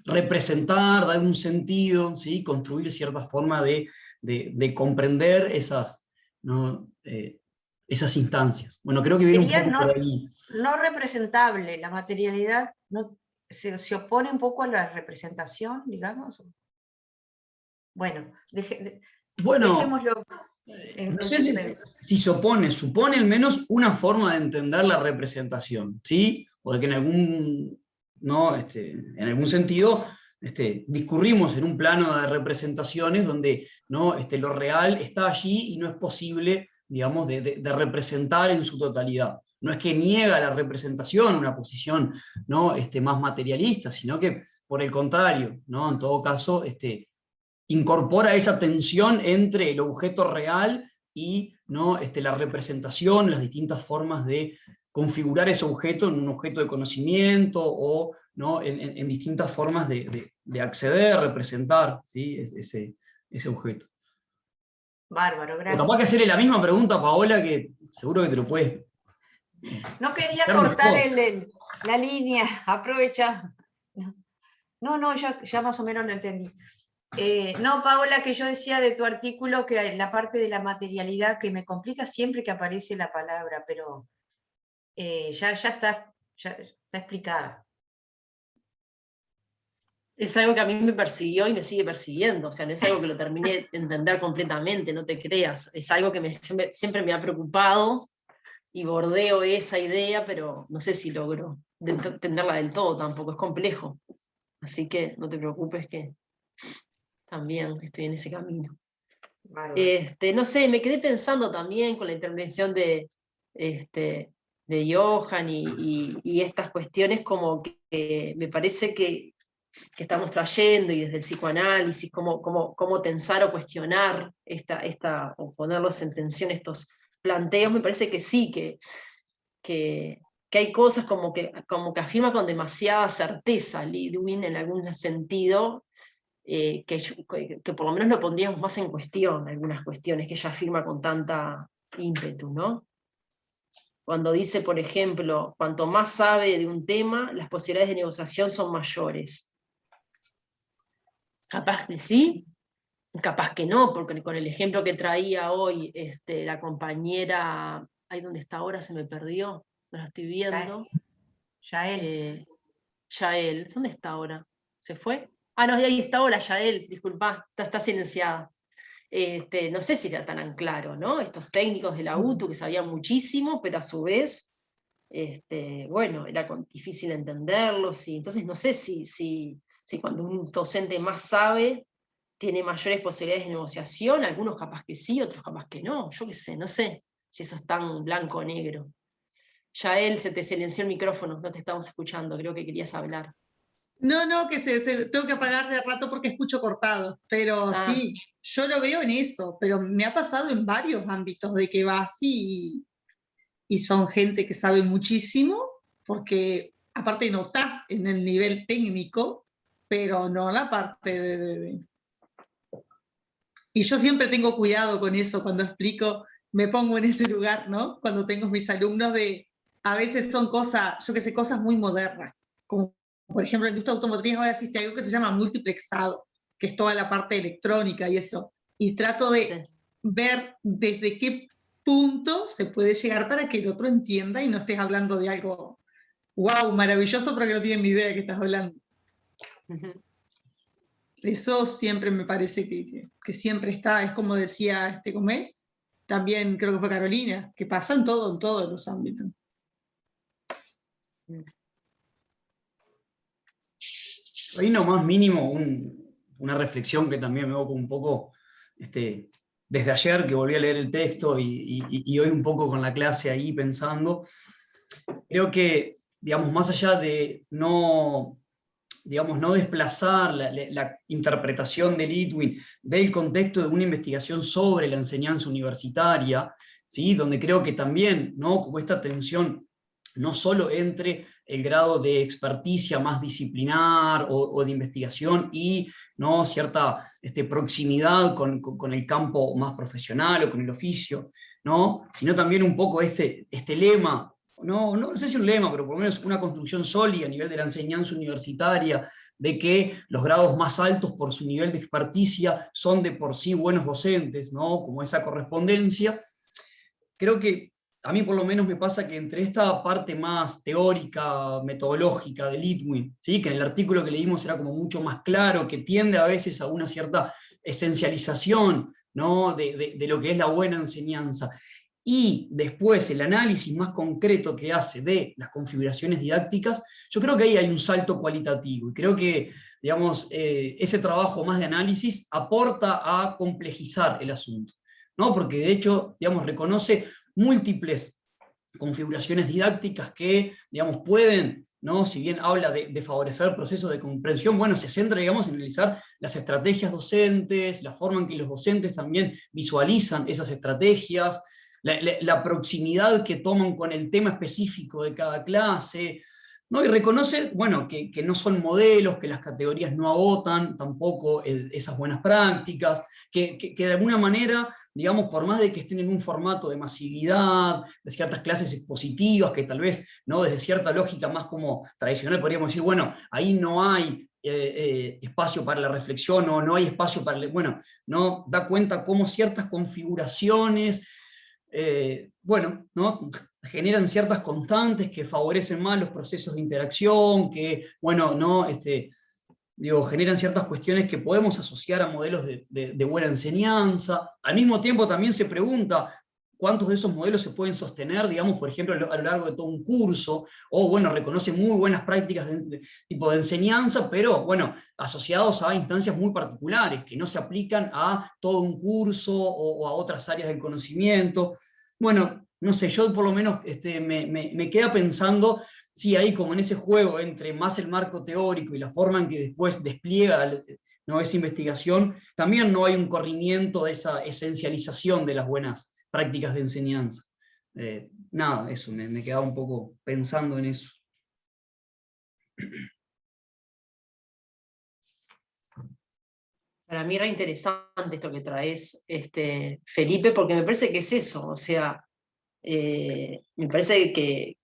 representar, dar un sentido, ¿sí? Construir cierta forma de comprender esas, ¿no? Esas instancias. Bueno, creo que viene un Sería poco por ahí. no representable, la materialidad no, se opone un poco a la representación, digamos. Bueno, Bueno, dejémoslo en no sé suspenso. si se opone, supone al menos una forma de entender la representación, ¿sí? O de que en algún, ¿no? En algún sentido discurrimos en un plano de representaciones donde, ¿no? Lo real está allí y no es posible, digamos, de representar en su totalidad. No es que niega la representación, una posición, ¿no? Más materialista, sino que, por el contrario, ¿no? En todo caso, incorpora esa tensión entre el objeto real y, ¿no? La representación, las distintas formas de configurar ese objeto en un objeto de conocimiento o, ¿no? en distintas formas de acceder, representar, ¿sí? ese objeto. Bárbaro, O gracias. capaz que hacerle la misma pregunta a Paola, que seguro que te lo puedes. No quería Ser cortar mejor. la línea, aprovecha. No, ya más o menos lo entendí. No, Paola, que yo decía de tu artículo que la parte de la materialidad que me complica siempre que aparece la palabra, pero ya está explicada. Es algo que a mí me persiguió y me sigue persiguiendo, o sea, no es algo que lo terminé de entender completamente, no te creas, es algo que siempre me ha preocupado y bordeo esa idea, pero no sé si logro entenderla del todo tampoco, es complejo, así que no te preocupes que también estoy en ese camino. No sé, me quedé pensando también con la intervención de Johan y estas cuestiones como que me parece que estamos trayendo y desde el psicoanálisis, cómo tensar o cuestionar o ponerlos en tensión estos planteos, me parece que sí, que hay cosas como que afirma con demasiada certeza Lidwin en algún sentido, que por lo menos lo pondríamos más en cuestión, algunas cuestiones que ella afirma con tanta ímpetu, ¿no? Cuando dice, por ejemplo, cuanto más sabe de un tema, las posibilidades de negociación son mayores. Capaz que sí, capaz que no, porque con el ejemplo que traía hoy la compañera, ahí donde está ahora se me perdió, no la estoy viendo. Yael. Yael, ¿dónde está ahora? ¿Se fue? Ah, no, ahí está ahora Yael, disculpa, está silenciada. No sé si era tan claro, ¿no? Estos técnicos de la UTU que sabían muchísimo, pero a su vez, bueno, era difícil entenderlos, y entonces no sé si cuando un docente más sabe, tiene mayores posibilidades de negociación, algunos capaz que sí, otros capaz que no, yo qué sé, no sé si eso es tan blanco o negro. Yael, se te silenció el micrófono, no te estamos escuchando, creo que querías hablar. No, que tengo que apagar de rato porque escucho cortado, pero sí, yo lo veo en eso, pero me ha pasado en varios ámbitos de que vas y son gente que sabe muchísimo, porque aparte notás en el nivel técnico, pero no la parte Y yo siempre tengo cuidado con eso cuando explico, me pongo en ese lugar, ¿no? Cuando tengo mis alumnos a veces son cosas, yo que sé, cosas muy modernas, como por ejemplo en la industria automotriz ahora existe algo que se llama multiplexado, que es toda la parte electrónica y eso, y trato de ver desde qué punto se puede llegar para que el otro entienda y no estés hablando de algo, wow, maravilloso, pero que no tienen ni idea de qué estás hablando. Eso siempre me parece que siempre está, es como decía Comé, también creo que fue Carolina, que pasa en todos los ámbitos. Ahí nomás mínimo una reflexión que también me evoco un poco desde ayer que volví a leer el texto y hoy un poco con la clase ahí pensando. Creo que, digamos, más allá de no desplazar la interpretación de Litwin del contexto de una investigación sobre la enseñanza universitaria, ¿sí? Donde creo que también, ¿no? Como esta tensión no solo entre el grado de experticia más disciplinar o de investigación y, ¿no?, cierta proximidad con el campo más profesional o con el oficio, ¿no?, sino también un poco este lema, no sé si un lema, pero por lo menos una construcción sólida a nivel de la enseñanza universitaria, de que los grados más altos por su nivel de experticia son de por sí buenos docentes, ¿no?, como esa correspondencia. Creo que a mí por lo menos me pasa que entre esta parte más teórica, metodológica de Litwin, ¿sí?, que en el artículo que leímos era como mucho más claro, que tiende a veces a una cierta esencialización, ¿no?, de lo que es la buena enseñanza, y después el análisis más concreto que hace de las configuraciones didácticas, yo creo que ahí hay un salto cualitativo, y creo que, digamos, ese trabajo más de análisis aporta a complejizar el asunto, ¿no?, porque de hecho, digamos, reconoce múltiples configuraciones didácticas que, digamos, pueden, ¿no?, si bien habla de favorecer procesos de comprensión, bueno, se centra, digamos, en analizar las estrategias docentes, la forma en que los docentes también visualizan esas estrategias, la proximidad que toman con el tema específico de cada clase, ¿no? Y reconoce, bueno, que no son modelos, que las categorías no agotan tampoco esas buenas prácticas, que de alguna manera, digamos, por más de que estén en un formato de masividad, de ciertas clases expositivas, que tal vez, ¿no?, desde cierta lógica más como tradicional podríamos decir, bueno, ahí no hay espacio para la reflexión, o no hay espacio para, bueno, no da cuenta cómo ciertas configuraciones, bueno, ¿no?, generan ciertas constantes que favorecen más los procesos de interacción, que, bueno, ¿no?, generan ciertas cuestiones que podemos asociar a modelos de buena enseñanza. Al mismo tiempo también se pregunta cuántos de esos modelos se pueden sostener, digamos, por ejemplo, a lo largo de todo un curso, o, bueno, reconoce muy buenas prácticas tipo de enseñanza, pero, bueno, asociados a instancias muy particulares, que no se aplican a todo un curso o a otras áreas del conocimiento. Bueno, no sé, yo por lo menos me queda pensando, sí, ahí como en ese juego entre más el marco teórico y la forma en que después despliega, ¿no?, esa investigación, también no hay un corrimiento de esa esencialización de las buenas prácticas de enseñanza. Nada, eso, me quedaba un poco pensando en eso. Para mí era interesante esto que traes, Felipe, porque me parece que es eso, o sea, me parece que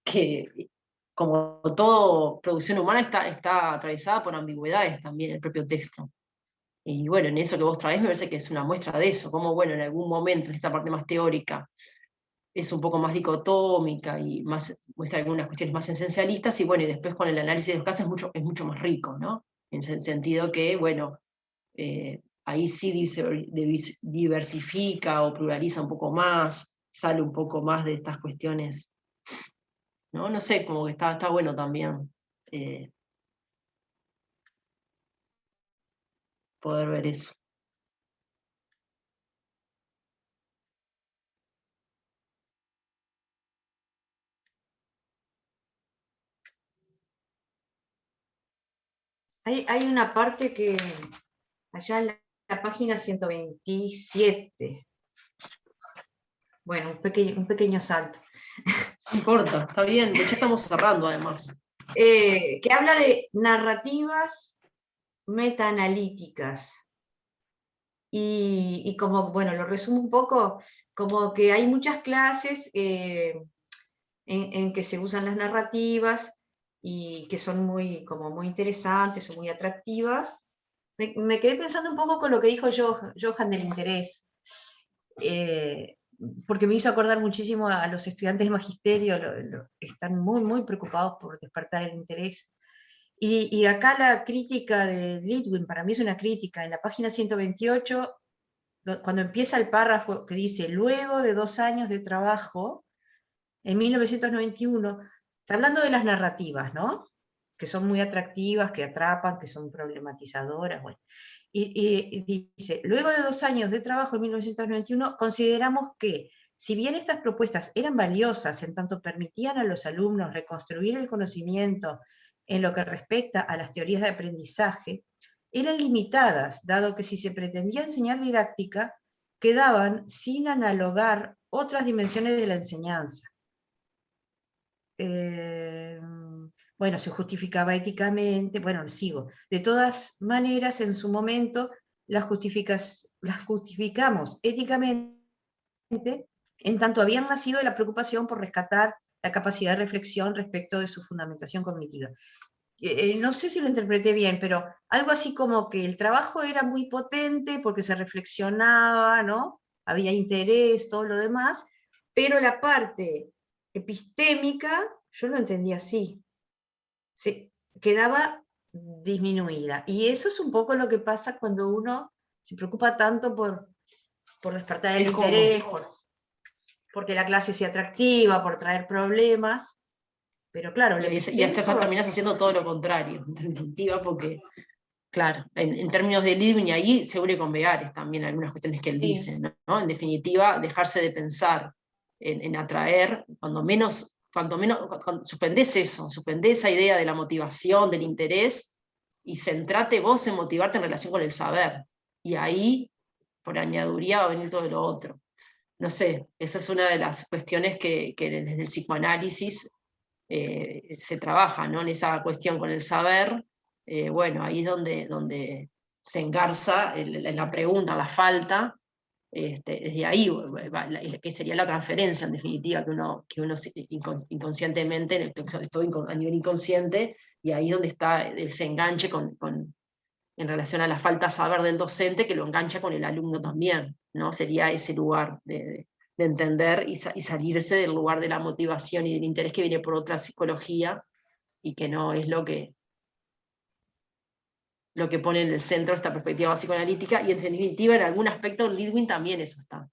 como toda producción humana está atravesada por ambigüedades también el propio texto. Y bueno, en eso que vos traés me parece que es una muestra de eso, como bueno, en algún momento, en esta parte más teórica, es un poco más dicotómica y muestra algunas cuestiones más esencialistas, y bueno, y después con el análisis de los casos es mucho más rico, ¿no? En el sentido que, bueno, ahí sí diversifica o pluraliza un poco más, sale un poco más de estas cuestiones, ¿no? No sé, como que está bueno también poder ver eso. Hay una parte que, allá en la página 127, bueno, un pequeño salto. No importa, está bien, ya estamos cerrando además. Que habla de narrativas metaanalíticas. Y como, bueno, lo resumo un poco, como que hay muchas clases en que se usan las narrativas y que son como muy interesantes o muy atractivas. Me quedé pensando un poco con lo que dijo Johan del interés, porque me hizo acordar muchísimo a los estudiantes de magisterio, están muy, muy preocupados por despertar el interés. Y acá la crítica de Litwin, para mí es una crítica, en la página 128, cuando empieza el párrafo que dice, luego de 2 años de trabajo, en 1991, está hablando de las narrativas, ¿no?, que son muy atractivas, que atrapan, que son problematizadoras, bueno. Y dice, luego de 2 años de trabajo en 1991, consideramos que, si bien estas propuestas eran valiosas en tanto permitían a los alumnos reconstruir el conocimiento en lo que respecta a las teorías de aprendizaje, eran limitadas, dado que si se pretendía enseñar didáctica, quedaban sin analogar otras dimensiones de la enseñanza. bueno, se justificaba éticamente, bueno, sigo. De todas maneras, en su momento, las justificamos éticamente, en tanto habían nacido de la preocupación por rescatar la capacidad de reflexión respecto de su fundamentación cognitiva. No sé si lo interpreté bien, pero algo así como que el trabajo era muy potente porque se reflexionaba, ¿no? Había interés, todo lo demás, pero la parte epistémica, yo lo entendía así, se quedaba disminuida. Y eso es un poco lo que pasa cuando uno se preocupa tanto por despertar el interés, porque la clase sea atractiva, por traer problemas. Pero claro, y hasta terminás haciendo todo lo contrario, en definitiva, porque, claro, en términos de Lidwin, y ahí seguro con Beares también algunas cuestiones que él dice, ¿no? En definitiva, dejarse de pensar en atraer, cuando suspendés eso, suspendés esa idea de la motivación, del interés, y centrate vos en motivarte en relación con el saber. Y ahí, por añaduría, va a venir todo lo otro. No sé, esa es una de las cuestiones que desde el psicoanálisis se trabaja, ¿no? En esa cuestión con el saber, bueno, ahí es donde se engarza la pregunta, la falta, desde ahí, que sería la transferencia en definitiva, que uno inconscientemente, estoy a nivel inconsciente, y ahí es donde está ese enganche en relación a la falta de saber del docente, que lo engancha con el alumno también, ¿no? Sería ese lugar de entender y salirse del lugar de la motivación y del interés que viene por otra psicología, y que no es lo que pone en el centro esta perspectiva psicoanalítica, y en definitiva en algún aspecto en Lidwin también eso está,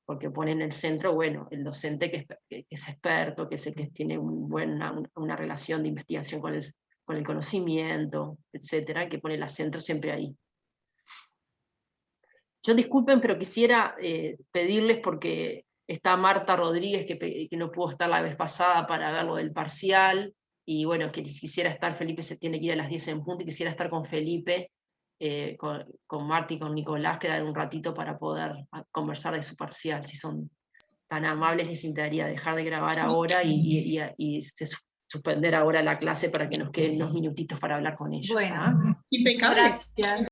porque pone en el centro, bueno, el docente que es experto, que tiene una relación de investigación con el conocimiento, etcétera, que pone el acento siempre ahí. Yo disculpen, pero quisiera pedirles, porque está Marta Rodríguez, que no pudo estar la vez pasada para ver lo del parcial, y bueno, que quisiera estar, Felipe se tiene que ir a las 10 en punto, y quisiera estar con Felipe, con Marta y con Nicolás, quedar un ratito para poder conversar de su parcial. Si son tan amables, les intentaría dejar de grabar ahora y suspender ahora la clase para que nos queden unos minutitos para hablar con ellos. Bueno, impecable. gracias.